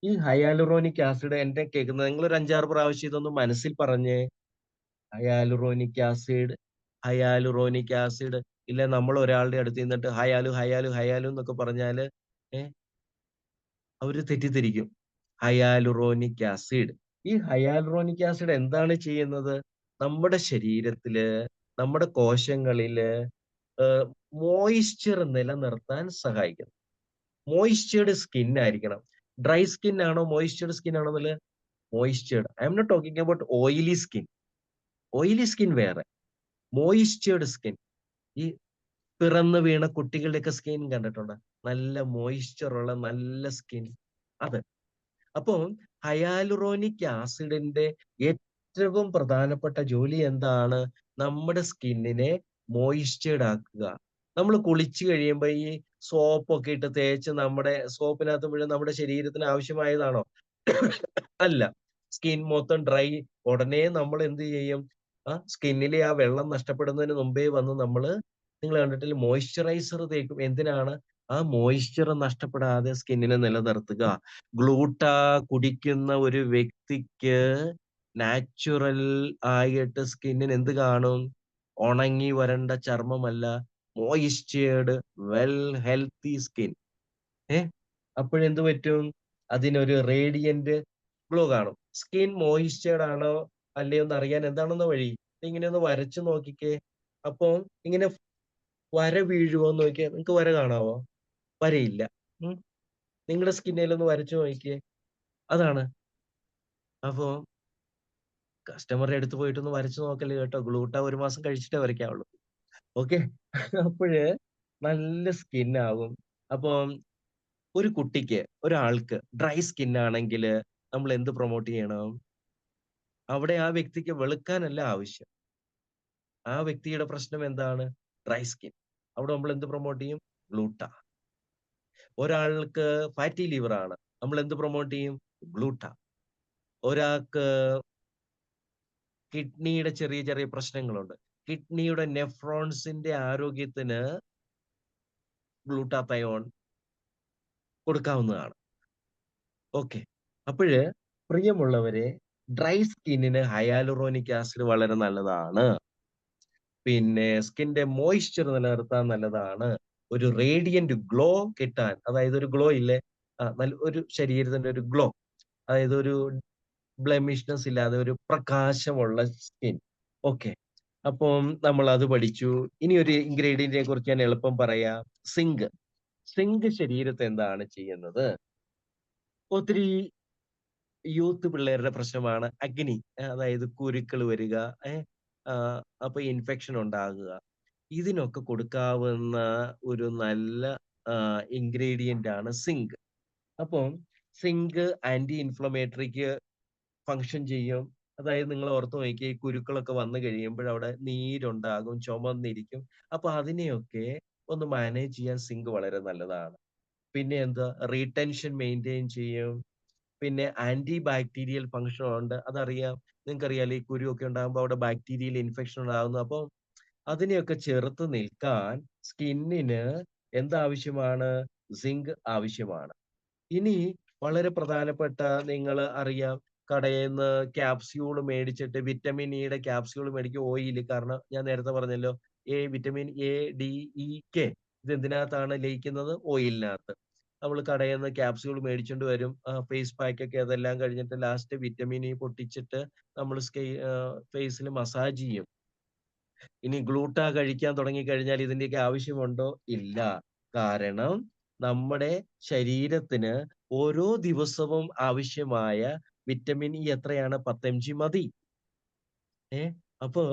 ഈ ഹയാലുറോണിക് ആസിഡ് എന്റെ കേൾക്കുന്നത് നിങ്ങൾ ഒരു 5-6 പ്രാവശ്യം ഇതൊന്ന് മനസ്സിൽ പറഞ്ഞേ. Hyaluronic acid, hyaluronic acid. ഇല്ല നമ്മൾ ഒരാളുടെ അടുത്ത് നിന്നിട്ട് ഹയാലു ഹയാലു ഹയാലു എന്നൊക്കെ പറഞ്ഞാല് അവര് തെറ്റിദ്ധരിക്കും. Hyaluronic acid. ഈ ഹയാലുറോണിക് ആസിഡ് എന്താണ് ചെയ്യുന്നത്? നമ്മുടെ ശരീരത്തില്, നമ്മുടെ കോശങ്ങളില് മോയിസ്ചർ നിലനിർത്താൻ സഹായിക്കുന്നു. മോയിസ്ചേർഡ് സ്കിൻ ആയിരിക്കണം. ഡ്രൈ സ്കിൻ ആണോ മോയിസ്ചേർഡ് സ്കിൻ ആണോ എന്നുള്ളത്? Moisturised. I'm not talking about oily skin. Oily skin വേറെ, മോയിസ്ചേർഡ് സ്കിൻ. ഈ പിറന്നു വീണ കുട്ടികളുടെയൊക്കെ സ്കിൻ കണ്ടിട്ടുണ്ട്, നല്ല മോയിസ്ചർ ഉള്ള നല്ല സ്കിൻ. അത് അപ്പോൾ ഹയാലുറോണിക് ആസിഡിന്റെ ഏറ്റവും പ്രധാനപ്പെട്ട ജോലി എന്താണ്? നമ്മുടെ സ്കിന്നിനെ മോയിസ്ചേർഡ് ആക്കുക. നമ്മൾ കുളിച്ചു കഴിയുമ്പോൾ ഈ സോപ്പൊക്കെ ഇട്ട് തേച്ച് നമ്മുടെ സോപ്പിനകത്ത് വീഴും നമ്മുടെ ശരീരത്തിന് ആവശ്യമായതാണോ? അല്ല. സ്കിൻ മൊത്തം ഡ്രൈ. ഉടനെ നമ്മൾ എന്ത് ചെയ്യും? സ്കിന്നിലെ ആ വെള്ളം നഷ്ടപ്പെടുന്നതിന് മുമ്പേ വന്ന് നിങ്ങൾ കണ്ടിട്ടില്ല, മോയ്സ്ചറൈസർ തേക്കും. എന്തിനാണ്? ആ മോയ്സ്ചർ നഷ്ടപ്പെടാതെ സ്കിന്നിനെ നിലനിർത്തുക. ഗ്ലൂട്ട കുടിക്കുന്ന ഒരു വ്യക്തിക്ക് നാച്ചുറൽ ആയിട്ട് സ്കിന്നിന് എന്ത് കാണും? ഉണങ്ങി വരണ്ട ചർമ്മമല്ല, മോയിസ്ചേർഡ് വെൽ ഹെൽത്തി സ്കിൻ. അപ്പോഴെന്ത് പറ്റും? അതിനൊരു റേഡിയന്റ് ഗ്ലോ കാണും. സ്കിൻ മോയിസ്ചേർഡ് ആണോ അല്ലയോ എന്ന് അറിയാൻ എന്താണെന്ന് വഴി? ഇങ്ങനെ ഒന്ന് വരച്ചു നോക്കിക്കേ. അപ്പൊ ഇങ്ങനെ വര വീഴുവോ എന്ന് നോക്കിയാൽ നിങ്ങൾക്ക് വര കാണാവോ? വരയില്ല. നിങ്ങളുടെ സ്കിന്നിലൊന്ന് വരച്ചു നോക്കിയേ. അതാണ്. അപ്പോ കസ്റ്റമറുടെ അടുത്ത് പോയിട്ടൊന്ന് വരച്ചു നോക്കല്ലേ കേട്ടോ. ഗ്ലൂട്ട 1 മാസം കഴിച്ചിട്ടേ വരയ്ക്കാവുള്ളൂ. ഓക്കെ. അപ്പോഴ് നല്ല സ്കിൻ ആവും. അപ്പം ഒരു കുട്ടിക്ക്, ഒരാൾക്ക് ഡ്രൈ സ്കിൻ ആണെങ്കിൽ നമ്മൾ എന്ത് പ്രൊമോട്ട് ചെയ്യണം? അവിടെ ആ വ്യക്തിക്ക് വെളുക്കാനല്ല ആവശ്യം. ആ വ്യക്തിയുടെ പ്രശ്നം എന്താണ്? Dry skin. അവിടെ നമ്മൾ എന്ത് പ്രൊമോട്ട് ചെയ്യും? ഗ്ലൂട്ട. ഒരാൾക്ക് ഫാറ്റി ലിവർ ആണ്. നമ്മൾ എന്ത് പ്രൊമോട്ട് ചെയ്യും? ഗ്ലൂട്ട. ഒരാൾക്ക് കിഡ്നിയുടെ ചെറിയ ചെറിയ പ്രശ്നങ്ങളുണ്ട്. കിഡ്നിയുടെ നെഫ്രോൺസിന്റെ ആരോഗ്യത്തിന് ഗ്ലൂട്ടാത്തയോൺ കൊടുക്കാവുന്നതാണ്. ഓക്കെ. അപ്പഴ് പ്രിയമുള്ളവരെ, ഡ്രൈ സ്കിന്നിന് ഹയാലുറോണിക് ആസിഡ് വളരെ നല്ലതാണ്. പിന്നെ സ്കിന്റെ മോയ്സ്ചർ നിലനിർത്താൻ നല്ലതാണ്. ഒരു റേഡിയന്റ് ഗ്ലോ കിട്ടാൻ, അതായത് ഒരു ഗ്ലോ ഇല്ലേ? നല്ല ഒരു ശരീരത്തിന്റെ ഒരു ഗ്ലോ, അതായത് ഒരു ബ്ലെമിഷ്നെസ് ഇല്ലാതെ ഒരു പ്രകാശമുള്ള സ്കിൻ. ഓക്കെ. അപ്പം നമ്മൾ അത് പഠിച്ചു. ഇനി ഒരു ഇൻഗ്രീഡിയന്റിനെ കുറിച്ച് ഞാൻ എളുപ്പം പറയാം. സിങ്ക്. സിങ്ക് ശരീരത്തെ എന്താണ് ചെയ്യുന്നത്? ഒത്തിരി യൂത്ത് പിള്ളേരുടെ പ്രശ്നമാണ് അഗ്നി. അതായത് കുരുക്കൾ വരിക, ഏഹ്, അപ്പൊ ഇൻഫെക്ഷൻ ഉണ്ടാകുക. ഇതിനൊക്കെ കൊടുക്കാവുന്ന ഒരു നല്ല ഇൻഗ്രീഡിയന്റ് ആണ് സിങ്ക്. അപ്പം സിങ്ക് ആന്റി ഇൻഫ്ലമേറ്ററിക്ക് ഫങ്ഷൻ ചെയ്യും. അതായത് നിങ്ങൾ ഓർത്ത് നോക്കിയേ, ഈ കുരുക്കളൊക്കെ വന്നു കഴിയുമ്പോൾ അവിടെ നീരുണ്ടാകും, ചുമന്നിരിക്കും. അപ്പൊ അതിനെയൊക്കെ ഒന്ന് മാനേജ് ചെയ്യാൻ സിങ്ക് വളരെ നല്ലതാണ്. പിന്നെ എന്താ, റീടെൻഷൻ മെയിൻറ്റെയിൻ ചെയ്യും. പിന്നെ ആന്റി ബാക്ടീരിയൽ ഫങ്ഷൻ ഉണ്ട്. അതറിയാം. നിങ്ങൾക്കറിയാലോ, ഈ കുരുവൊക്കെ ഉണ്ടാകുമ്പോൾ അവിടെ ബാക്ടീരിയൽ ഇൻഫെക്ഷൻ ഉണ്ടാകുന്നു. അപ്പൊ അതിനെയൊക്കെ ചെറുത്ത് നിൽക്കാൻ സ്കിന്നിന് എന്താവശ്യമാണ്? സിങ്ക് ആവശ്യമാണ്. ഇനി വളരെ പ്രധാനപ്പെട്ട, നിങ്ങൾ അറിയാം, കടയിൽന്ന് ക്യാപ്സ്യൂൾ മേടിച്ചിട്ട് വിറ്റമിൻ ഇയുടെ ക്യാപ്സ്യൂൾ മേടിക്കും, ഓയിൽ. കാരണം ഞാൻ നേരത്തെ പറഞ്ഞല്ലോ, vitamin A, D, E, K ഇത് എന്തിനകത്താണ് ലയിക്കുന്നത്? ഓയിലിനകത്ത്. നമ്മൾ കടയിൽ നിന്ന് ക്യാപ്സ്യൂൾ മേടിച്ചോണ്ട് വരും. ഫേസ് പാക്ക് ഒക്കെ അതെല്ലാം കഴിഞ്ഞിട്ട് ലാസ്റ്റ് വിറ്റമിൻ ഇ പൊട്ടിച്ചിട്ട് നമ്മൾ ഫേസിൽ മസാജ് ചെയ്യും. ഇനി ഗ്ലൂട്ട കഴിക്കാൻ തുടങ്ങിക്കഴിഞ്ഞാൽ ഇതിന്റെയൊക്കെ ആവശ്യമുണ്ടോ? ഇല്ല. കാരണം നമ്മുടെ ശരീരത്തിന് ഓരോ ദിവസവും ആവശ്യമായ വിറ്റമിൻ ഇ എത്രയാണ്? 10 mg മതി. ഏ അപ്പോ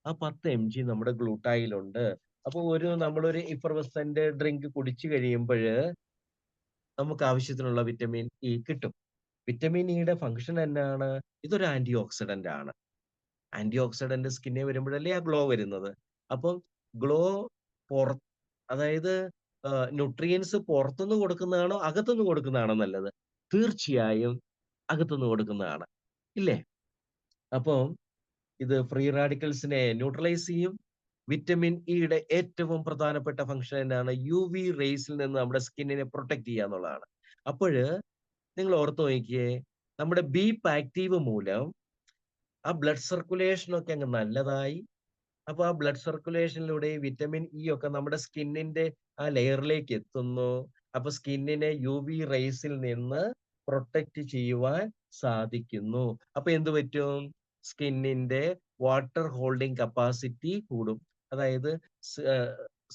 ആ 10 mg നമ്മുടെ ഗ്ലൂട്ടായിലുണ്ട്. അപ്പൊ നമ്മളൊരു ഇഫർവസന്റ് ഡ്രിങ്ക് കുടിച്ചു കഴിയുമ്പോൾ നമുക്ക് ആവശ്യത്തിനുള്ള വിറ്റമിൻ ഇ കിട്ടും. വിറ്റമിൻ ഇയുടെ ഫംഗ്ഷൻ എന്നാണ്? ഇതൊരു ആന്റി ഓക്സിഡന്റ് ആണ്. ആന്റി ഓക്സിഡന്റ് സ്കിന്നിൽ വരുമ്പോഴല്ലേ ആ ഗ്ലോ വരുന്നത്. അപ്പം ഗ്ലോ പുറ അതായത് ന്യൂട്രിയൻസ് പുറത്തുനിന്ന് കൊടുക്കുന്നതാണോ അകത്തുനിന്ന് കൊടുക്കുന്നതാണോ നല്ലത്? തീർച്ചയായും അകത്തുനിന്ന് കൊടുക്കുന്നതാണ്. ഇല്ലേ? അപ്പം ഇത് ഫ്രീ റാഡിക്കൽസിനെ ന്യൂട്രലൈസ് ചെയ്യും. വിറ്റമിൻ ഇയുടെ ഏറ്റവും പ്രധാനപ്പെട്ട ഫംഗ്ഷൻ എന്നാണ്? യുവി റേസിൽ നിന്ന് നമ്മുടെ സ്കിന്നിനെ പ്രൊട്ടക്ട് ചെയ്യുക എന്നുള്ളതാണ്. അപ്പോഴ് നിങ്ങൾ ഓർത്ത് നോക്കിയേ, നമ്മുടെ ബി ആക്റ്റീവ് മൂലം ആ ബ്ലഡ് സർക്കുലേഷൻ ഒക്കെ അങ്ങ് നല്ലതായി. അപ്പൊ ആ ബ്ലഡ് സർക്കുലേഷനിലൂടെ വിറ്റമിൻ ഇ ഒക്കെ നമ്മുടെ സ്കിന്നിന്റെ ആ ലെയറിലേക്ക് എത്തുന്നു. അപ്പൊ സ്കിന്നിനെ യു വി റേസിൽ നിന്ന് പ്രൊട്ടക്ട് ചെയ്യുവാൻ സാധിക്കുന്നു. അപ്പൊ എന്ത് പറ്റും? സ്കിന്നിന്റെ വാട്ടർ ഹോൾഡിംഗ് കപ്പാസിറ്റി കൂടും. അതായത്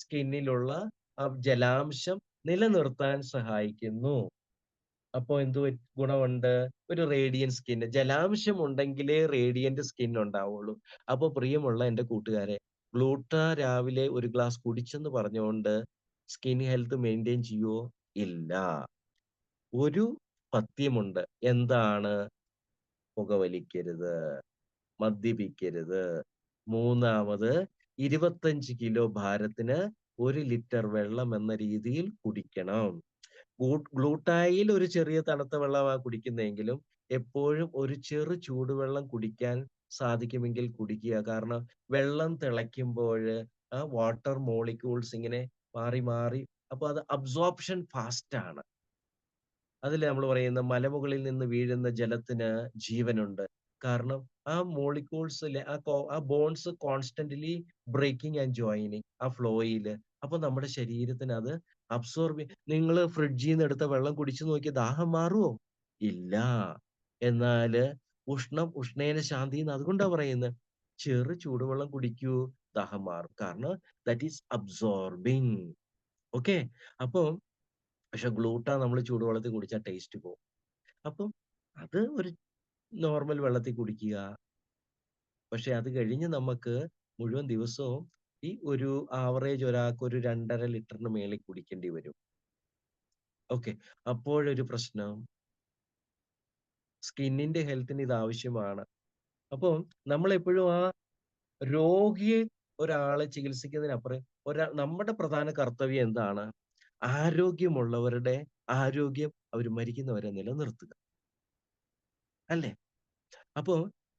സ്കിന്നിലുള്ള ആ ജലാംശം നിലനിർത്താൻ സഹായിക്കുന്നു. അപ്പൊ ഗുണമുണ്ട്? ഒരു റേഡിയന്റ് സ്കിൻ. ജലാംശം ഉണ്ടെങ്കിലേ റേഡിയന്റ് സ്കിൻ ഉണ്ടാവുള്ളൂ. അപ്പൊ പ്രിയമുള്ള എന്റെ കൂട്ടുകാരെ, ഗ്ലൂട്ട രാവിലെ ഒരു ഗ്ലാസ് കുടിച്ചെന്ന് പറഞ്ഞുകൊണ്ട് സ്കിൻ ഹെൽത്ത് മെയിൻറ്റെയിൻ ചെയ്യുവോ? ഇല്ല. ഒരു പഥ്യമുണ്ട്. എന്താണ്? പുകവലിക്കരുത്, മദ്യപിക്കരുത്. മൂന്നാമത്, 25 കിലോ ഭാരത്തിന് 1 ലിറ്റർ വെള്ളം എന്ന രീതിയിൽ കുടിക്കണം. ഗ്ലൂട്ടായിൽ ഒരു ചെറിയ തണുത്ത വെള്ളമാ കുടിക്കുന്നതെങ്കിലും എപ്പോഴും ഒരു ചൂടുവെള്ളം കുടിക്കാൻ സാധിക്കുമെങ്കിൽ കുടിക്കുക. കാരണം വെള്ളം തിളയ്ക്കുമ്പോഴ് ആ വാട്ടർ മോളിക്യൂൾസ് ഇങ്ങനെ മാറി മാറി, അപ്പൊ അത് അബ്സോർപ്ഷൻ ഫാസ്റ്റ് ആണ്. അതില് നമ്മൾ പറയുന്ന മലമുകളിൽ നിന്ന് വീഴുന്ന ജലത്തിന് ജീവനുണ്ട്. കാരണം ആ മോളിക്യൂൾസിലെ ആ bonds constantly breaking and joining ആ ഫ്ലോയില്. അപ്പൊ നമ്മുടെ ശരീരത്തിന് അത് അബ്സോർബ്. നിങ്ങൾ ഫ്രിഡ്ജിൽ നിന്ന് എടുത്ത വെള്ളം കുടിച്ചു നോക്കിയ ദാഹം മാറുമോ? ഇല്ല. എന്നാല് ഉഷ്ണേന ശാന്തി എന്ന് അതുകൊണ്ടാ പറയുന്നത്. ചൂടുവെള്ളം കുടിക്കൂ, ദാഹം മാറും. കാരണം ദാറ്റ് ഈസ് അബ്സോർബിങ്. ഓക്കെ. അപ്പം പക്ഷെ ഗ്ലൂട്ട നമ്മൾ ചൂടുവെള്ളത്തിൽ കുടിച്ചാൽ ടേസ്റ്റ് പോകും. അപ്പം അത് ഒരു നോർമൽ വെള്ളത്തിൽ കുടിക്കുക. പക്ഷെ അത് കഴിഞ്ഞ് നമുക്ക് മുഴുവൻ ദിവസവും ഈ ഒരു ആവറേജ് ഒരാൾക്ക് ഒരു 2.5 ലിറ്ററിന് മേളിൽ കുടിക്കേണ്ടി വരും. ഓക്കെ. അപ്പോഴൊരു പ്രശ്നം, സ്കിന്നിന്റെ ഹെൽത്തിന് ഇത് ആവശ്യമാണ്. അപ്പം നമ്മളെപ്പോഴും ആ രോഗിയെ ഒരാളെ ചികിത്സിക്കുന്നതിനപ്പുറം നമ്മുടെ പ്രധാന കർത്തവ്യം എന്താണ്? ആരോഗ്യമുള്ളവരുടെ ആരോഗ്യം അവര് മരിക്കുന്നവരെ നിലനിർത്തുക. അല്ലേ? അപ്പോ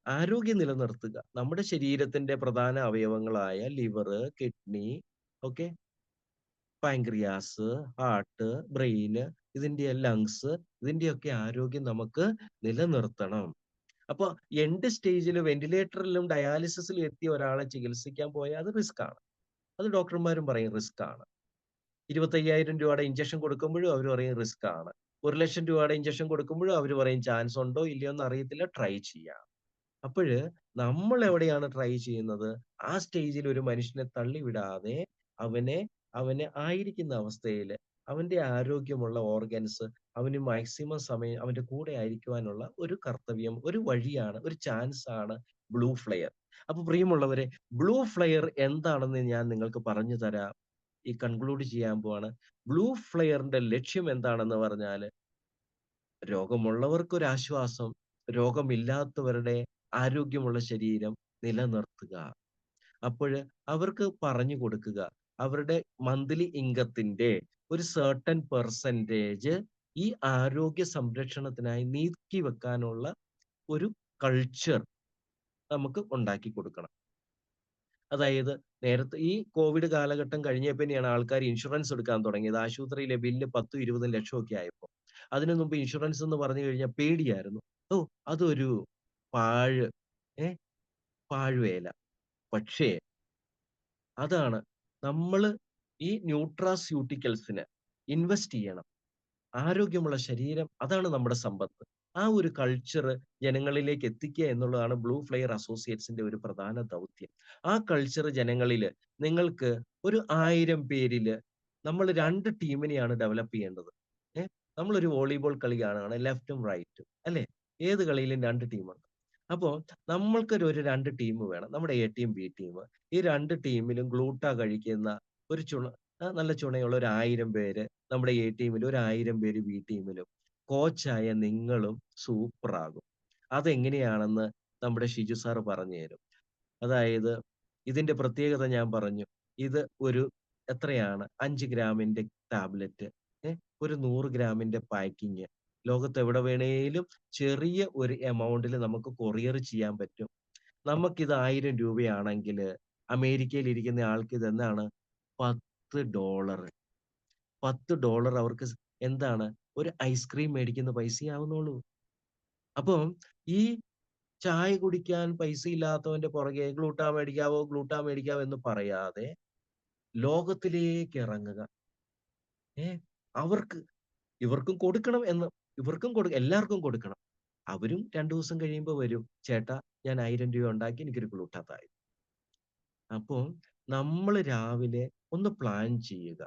ആരോഗ്യം നിലനിർത്തുക. നമ്മുടെ ശരീരത്തിന്റെ പ്രധാന അവയവങ്ങളായ liver, kidney, okay, pancreas, heart, brain, lungs, ഇതിന്റെയൊക്കെ ആരോഗ്യം നമുക്ക് നിലനിർത്തണം. അപ്പൊ എൻഡ് സ്റ്റേജില് വെന്റിലേറ്ററിലും ഡയാലിസിസിലും എത്തിയ ഒരാളെ ചികിത്സിക്കാൻ പോയാൽ അത് റിസ്ക്കാണ്. അത് ഡോക്ടർമാരും പറയും റിസ്ക്കാണ്. 25,000 രൂപയുടെ ഇഞ്ചക്ഷൻ കൊടുക്കുമ്പോഴും അവര് പറയും റിസ്ക്കാണ്. 1,00,000 രൂപയുടെ ഇഞ്ചക്ഷൻ കൊടുക്കുമ്പോഴും അവര് പറയും ചാൻസ് ഉണ്ടോ ഇല്ലയോ എന്ന് അറിയത്തില്ല, ട്രൈ ചെയ്യാം. അപ്പഴ് നമ്മൾ എവിടെയാണ് ട്രൈ ചെയ്യുന്നത്? ആ സ്റ്റേജിൽ ഒരു മനുഷ്യനെ തള്ളിവിടാതെ അവനെ അവന് ആയിരിക്കുന്ന അവസ്ഥയില് അവന്റെ ആരോഗ്യമുള്ള ഓർഗൻസ് അവന് മാക്സിമം സമയം അവന്റെ കൂടെ ആയിരിക്കുവാനുള്ള ഒരു കർത്തവ്യം, ഒരു വഴിയാണ്, ഒരു ചാൻസ് ആണ് ബ്ലൂ ഫ്ലെയർ. അപ്പൊ പ്രിയമുള്ളവരെ, ബ്ലൂ ഫ്ലെയർ എന്താണെന്ന് ഞാൻ നിങ്ങൾക്ക് പറഞ്ഞു തരാം. ഈ കൺക്ലൂഡ് ചെയ്യാൻ പോവാണ്. ബ്ലൂ ഫ്ലെയറിന്റെ ലക്ഷ്യം എന്താണെന്ന് പറഞ്ഞാല് രോഗമുള്ളവർക്കൊരാശ്വാസം, രോഗമില്ലാത്തവരുടെ ആരോഗ്യമുള്ള ശരീരം നിലനിർത്തുക. അപ്പോഴ് അവർക്ക് പറഞ്ഞു കൊടുക്കുക. അവരുടെ മന്ത്ലി ഇൻകത്തിന്റെ ഒരു സെർട്ടൻ പെർസെന്റേജ് ഈ ആരോഗ്യ സംരക്ഷണത്തിനായി നീക്കി വെക്കാനുള്ള ഒരു കൾച്ചർ നമുക്ക് ഉണ്ടാക്കി കൊടുക്കണം. അതായത് നേരത്തെ ഈ കോവിഡ് കാലഘട്ടം കഴിഞ്ഞേ പിന്നെയാണ് ആൾക്കാർ ഇൻഷുറൻസ് എടുക്കാൻ തുടങ്ങിയത്. ആശുപത്രിയിലെ ബില്ല് 10, 20 ലക്ഷം ഒക്കെ ആയപ്പോ. അതിനു മുമ്പ് ഇൻഷുറൻസ് എന്ന് പറഞ്ഞു കഴിഞ്ഞാൽ പേടിയായിരുന്നു. ഓ! അതൊരു പാഴ് ഏ പാഴ്വേല. പക്ഷേ അതാണ് നമ്മള് ഈ ന്യൂട്രാസ്യൂട്ടിക്കൽസിന് ഇൻവെസ്റ്റ് ചെയ്യണം. ആരോഗ്യമുള്ള ശരീരം അതാണ് നമ്മുടെ സമ്പത്ത്. ആ ഒരു കൾച്ചർ ജനങ്ങളിലേക്ക് എത്തിക്കുക എന്നുള്ളതാണ് ബ്ലൂ ഫ്ലെയർ അസോസിയേറ്റ്സിന്റെ ഒരു പ്രധാന ദൗത്യം. ആ കൾച്ചർ ജനങ്ങളില് നിങ്ങൾക്ക് ഒരു 1000 പേരില് നമ്മൾ 2 ടീമിനെയാണ് ഡെവലപ്പ് ചെയ്യേണ്ടത്. നമ്മളൊരു വോളിബോൾ കളി കാണുകയാണ് ലെഫ്റ്റും റൈറ്റും അല്ലേ? ഏത് കളിയിലും 2 ടീമുണ്ട്. അപ്പോ നമ്മൾക്കൊരു 2 ടീം വേണം. നമ്മുടെ എ ടീം, ബി ടീം. ഈ 2 ടീമിലും ഗ്ലൂട്ട കഴിക്കുന്ന ഒരു നല്ല ചുണയുള്ള ഒരു 1000 പേര് നമ്മുടെ എ ടീമിലും, ഒരു 1000 പേര് ബി ടീമിലും. കോച്ചായ നിങ്ങളും സൂപ്പറാകും. അതെങ്ങനെയാണെന്ന് നമ്മുടെ ഷിജു സാറ് പറഞ്ഞു തരും. അതായത് ഇതിന്റെ പ്രത്യേകത ഞാൻ പറഞ്ഞു. ഇത് ഒരു എത്രയാണ് 5 ഗ്രാമിന്റെ ടാബ്ലറ്റ്, ഒരു 100 ഗ്രാമിന്റെ പാക്കിങ്. ലോകത്ത് എവിടെ വേണേലും ചെറിയ ഒരു എമൗണ്ടിൽ നമുക്ക് കൊറിയർ ചെയ്യാൻ പറ്റും. നമുക്കിത് 1000 രൂപയാണെങ്കില് അമേരിക്കയിൽ ഇരിക്കുന്ന ആൾക്ക് ഇതെന്താണ് $10. $10 അവർക്ക് എന്താണ് ഒരു ഐസ്ക്രീം മേടിക്കുന്ന പൈസയേ ആവുന്നുള്ളൂ. അപ്പം ഈ ചായ കുടിക്കാൻ പൈസയില്ലാത്തവന്റെ പുറകെ ഗ്ലൂട്ടാ മേടിക്കാവോ എന്ന് പറയാതെ ലോകത്തിലേക്ക് ഇറങ്ങുക. ഏ അവർക്ക് ഇവർക്കും കൊടുക്കണം എന്ന് എല്ലാവർക്കും കൊടുക്കണം. അവരും 2 ദിവസം കഴിയുമ്പോ വരും. ചേട്ടാ ഞാൻ 1000 രൂപ ഉണ്ടാക്കി എനിക്കൊരു ഗ്ലൂട്ടാ താ. അപ്പൊ നമ്മള് രാവിലെ ഒന്ന് പ്ലാൻ ചെയ്യുക.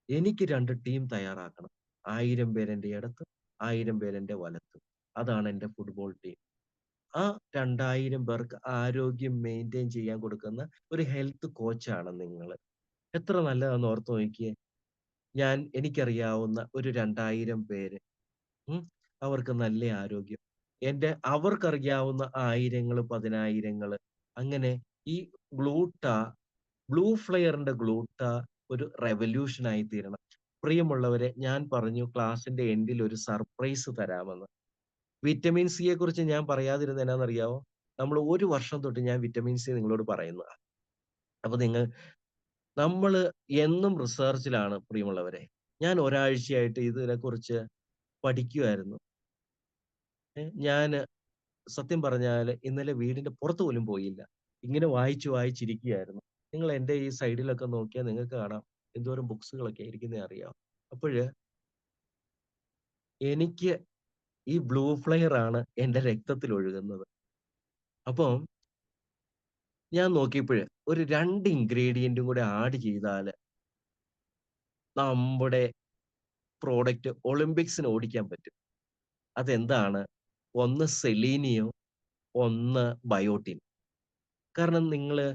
എനിക്ക് 2 ടീം തയ്യാറാക്കണം. 1000 പേര് എന്റെ ഇടത്തും, 1000 പേര് എന്റെ വലത്തും. അതാണ് എന്റെ ഫുട്ബോൾ ടീം. ആ 2000 പേർക്ക് ആരോഗ്യം മെയിന്റെയിൻ ചെയ്യാൻ കൊടുക്കുന്ന ഒരു ഹെൽത്ത് കോച്ചാണ് നിങ്ങള്. എത്ര നല്ലതാന്ന് ഓർത്ത് നോക്കിയേ. എനിക്കറിയാവുന്ന ഒരു 2000 പേര്, ഉം. അവർക്ക് നല്ല ആരോഗ്യം. അവർക്കറിയാവുന്ന ആയിരങ്ങള്, പതിനായിരങ്ങള്. അങ്ങനെ ഈ ഗ്ലൂട്ട ബ്ലൂ ഫ്ലെയറിന്റെ ഗ്ലൂട്ട ഒരു റെവല്യൂഷൻ ആയി തീരണം. പ്രിയമുള്ളവരെ, ഞാൻ പറഞ്ഞു ക്ലാസിന്റെ എൻഡിൽ ഒരു സർപ്രൈസ് തരാമെന്ന്. വിറ്റമിൻ സിയെ കുറിച്ച് ഞാൻ പറയാതിരുന്നത് എന്നാന്നറിയാവോ? നമ്മൾ 1 വർഷം തൊട്ട് ഞാൻ വിറ്റമിൻ സി നിങ്ങളോട് പറയുന്നതാ. അപ്പൊ നമ്മള് എന്നും റിസർച്ചിലാണ് പ്രിയമുള്ളവരെ. ഞാൻ ഒരാഴ്ചയായിട്ട് ഇതിനെക്കുറിച്ച് പഠിക്കുവായിരുന്നു. ഞാന് സത്യം പറഞ്ഞാല് ഇന്നലെ വീടിന്റെ പുറത്ത് പോലും പോയില്ല. ഇങ്ങനെ വായിച്ചിരിക്കുകയായിരുന്നു. നിങ്ങൾ എന്റെ ഈ സൈഡിലൊക്കെ നോക്കിയാൽ നിങ്ങൾക്ക് കാണാം. എന്തോരം ബുക്സുകളൊക്കെ ഇരിക്കുന്നത് അറിയാം. അപ്പഴ് എനിക്ക് ഈ ബ്ലൂ ഫ്ലെയർ ആണ് എന്റെ രക്തത്തിൽ ഒഴുകുന്നത്. അപ്പം ഞാൻ നോക്കിയപ്പഴ് ഒരു 2 ഇൻഗ്രീഡിയന്റും കൂടെ ആഡ് ചെയ്താല് നമ്മുടെ പ്രോഡക്റ്റ് ഒളിമ്പിക്സിന് ഓടിക്കാൻ പറ്റും. അതെന്താണ്? ഒന്ന് സെലീനിയം, ഒന്ന് ബയോട്ടിൻ. കാരണം നിങ്ങള്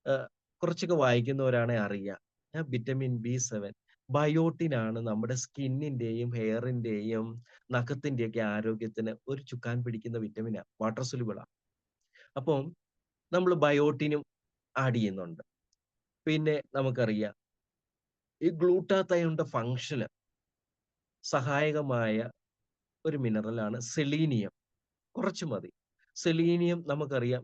ഏഹ്, കുറച്ചൊക്കെ വായിക്കുന്നവരാണെ അറിയാം. വിറ്റമിൻ ബി7, ബയോട്ടിൻ ആണ് നമ്മുടെ സ്കിന്നിന്റെയും ഹെയറിന്റെയും നഖത്തിന്റെയൊക്കെ ആരോഗ്യത്തിന് ഒരു ചുക്കാൻ പിടിക്കുന്ന വിറ്റമിനാ. വാട്ടർ സോലുബിളാ. അപ്പം നമ്മള് ബയോട്ടിനും ആഡ് ചെയ്യുന്നുണ്ട്. പിന്നെ നമുക്കറിയാം ഈ ഗ്ലൂട്ടാത്തയോണിന്റെ ഫംഗ്ഷന് സഹായകമായ ഒരു മിനറലാണ് സെലീനിയം. കുറച്ച് മതി. സെലീനിയം നമുക്കറിയാം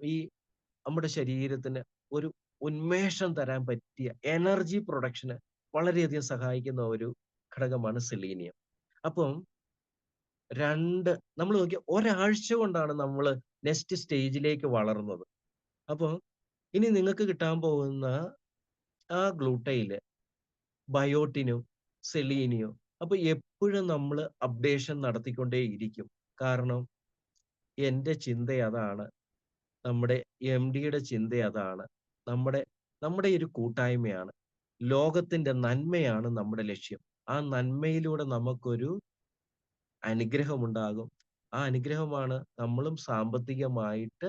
നമ്മുടെ ശരീരത്തിന് ഒരു ഉന്മേഷം തരാൻ പറ്റിയ എനർജി പ്രൊഡക്ഷന് വളരെയധികം സഹായിക്കുന്ന ഒരു ഘടകമാണ് സെലീനിയം. അപ്പം 2 നമ്മൾ നോക്കിയാ ഒരാഴ്ച കൊണ്ടാണ് നമ്മള് നെക്സ്റ്റ് സ്റ്റേജിലേക്ക് വളർന്നത്. അപ്പൊ ഇനി നിങ്ങൾക്ക് കിട്ടാൻ പോകുന്ന ആ ഗ്ലൂട്ടയില് ബയോട്ടിനും, സെലീനിയും അപ്പൊ എപ്പഴും നമ്മള് അപ്ഡേഷൻ നടത്തിക്കൊണ്ടേയിരിക്കും. കാരണം എന്റെ ചിന്ത അതാണ്. നമ്മുടെ എംഡിയുടെ ചിന്ത അതാണ്. നമ്മുടെ നമ്മുടെ ഒരു കൂട്ടായ്മയാണ്. ലോകത്തിന്റെ നന്മയാണ് നമ്മുടെ ലക്ഷ്യം. ആ നന്മയിലൂടെ നമുക്കൊരു അനുഗ്രഹമുണ്ടാകും. ആ അനുഗ്രഹമാണ് നമ്മളും സാമ്പത്തികമായിട്ട്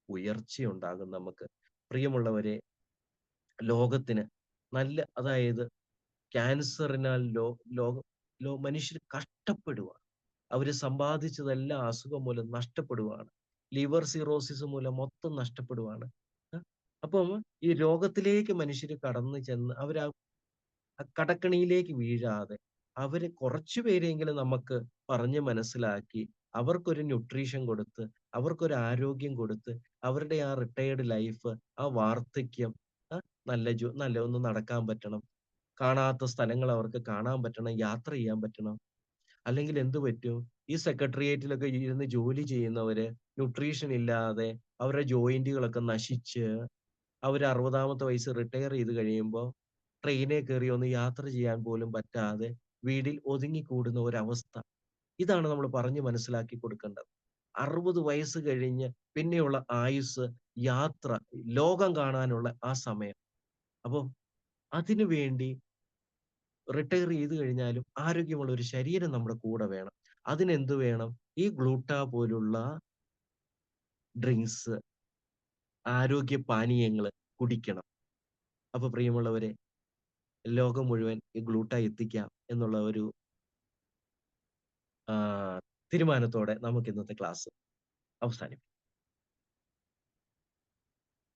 ഉയർച്ചയുണ്ടാകും നമുക്ക്. പ്രിയമുള്ളവരെ, ലോകത്തിന് അതായത് ക്യാൻസറിനാൽ ലോകം മനുഷ്യർ കഷ്ടപ്പെടുവാണ്. അവര് സമ്പാദിച്ചതെല്ലാം അസുഖം മൂലം നഷ്ടപ്പെടുവാണ്. ലിവർ സിറോസിസ് മൂലം മൊത്തം നഷ്ടപ്പെടുവാണ്. അപ്പം ഈ രോഗത്തിലേക്ക് മനുഷ്യര് കടന്നു ചെന്ന് ആ കടക്കെണിയിലേക്ക് വീഴാതെ അവര് കുറച്ചു പേരെങ്കിലും നമുക്ക് പറഞ്ഞ് മനസ്സിലാക്കി അവർക്കൊരു ന്യൂട്രീഷൻ കൊടുത്ത്, അവർക്കൊരു ആരോഗ്യം കൊടുത്ത്, അവരുടെ ആ റിട്ടയർഡ് ലൈഫ്, ആ വാർദ്ധക്യം നല്ല ഒന്ന് നടക്കാൻ പറ്റണം. കാണാത്ത സ്ഥലങ്ങൾ അവർക്ക് കാണാൻ പറ്റണം, യാത്ര ചെയ്യാൻ പറ്റണം. അല്ലെങ്കിൽ എന്ത് പറ്റും? ഈ സെക്രട്ടേറിയേറ്റിലൊക്കെ ഇരുന്ന് ജോലി ചെയ്യുന്നവര് ന്യൂട്രീഷൻ ഇല്ലാതെ അവരുടെ ജോയിന്റുകളൊക്കെ നശിച്ച് അവര് 60-മത്തെ വയസ്സ് റിട്ടയർ ചെയ്ത് കഴിയുമ്പോ ട്രെയിനിൽ കേറി ഒന്ന് യാത്ര ചെയ്യാൻ പോലും പറ്റാതെ വീട്ടിൽ ഒതുങ്ങിക്കൂടുന്ന ഒരവസ്ഥ. ഇതാണ് നമ്മൾ പറഞ്ഞ് മനസ്സിലാക്കി കൊടുക്കേണ്ടത്. 60 വയസ്സ് കഴിഞ്ഞ് പിന്നെയുള്ള ആയുസ്സ് യാത്ര, ലോകം കാണാനുള്ള ആ സമയം. അപ്പൊ അതിനു വേണ്ടി റിട്ടയർ ചെയ്ത് കഴിഞ്ഞാലും ആരോഗ്യമുള്ള ഒരു ശരീരം നമ്മുടെ കൂടെ വേണം. അതിനെന്ത് വേണം? ഈ പോലുള്ള ഡ്രിങ്ക്സ്, ആരോഗ്യ പാനീയങ്ങള് കുടിക്കണം. അപ്പൊ പ്രിയമുള്ളവരെ, ലോകം മുഴുവൻ ഈ എത്തിക്കാം എന്നുള്ള ഒരു തീരുമാനത്തോടെ നമുക്ക് ഇന്നത്തെ ക്ലാസ് അവസാനിപ്പിക്കാം.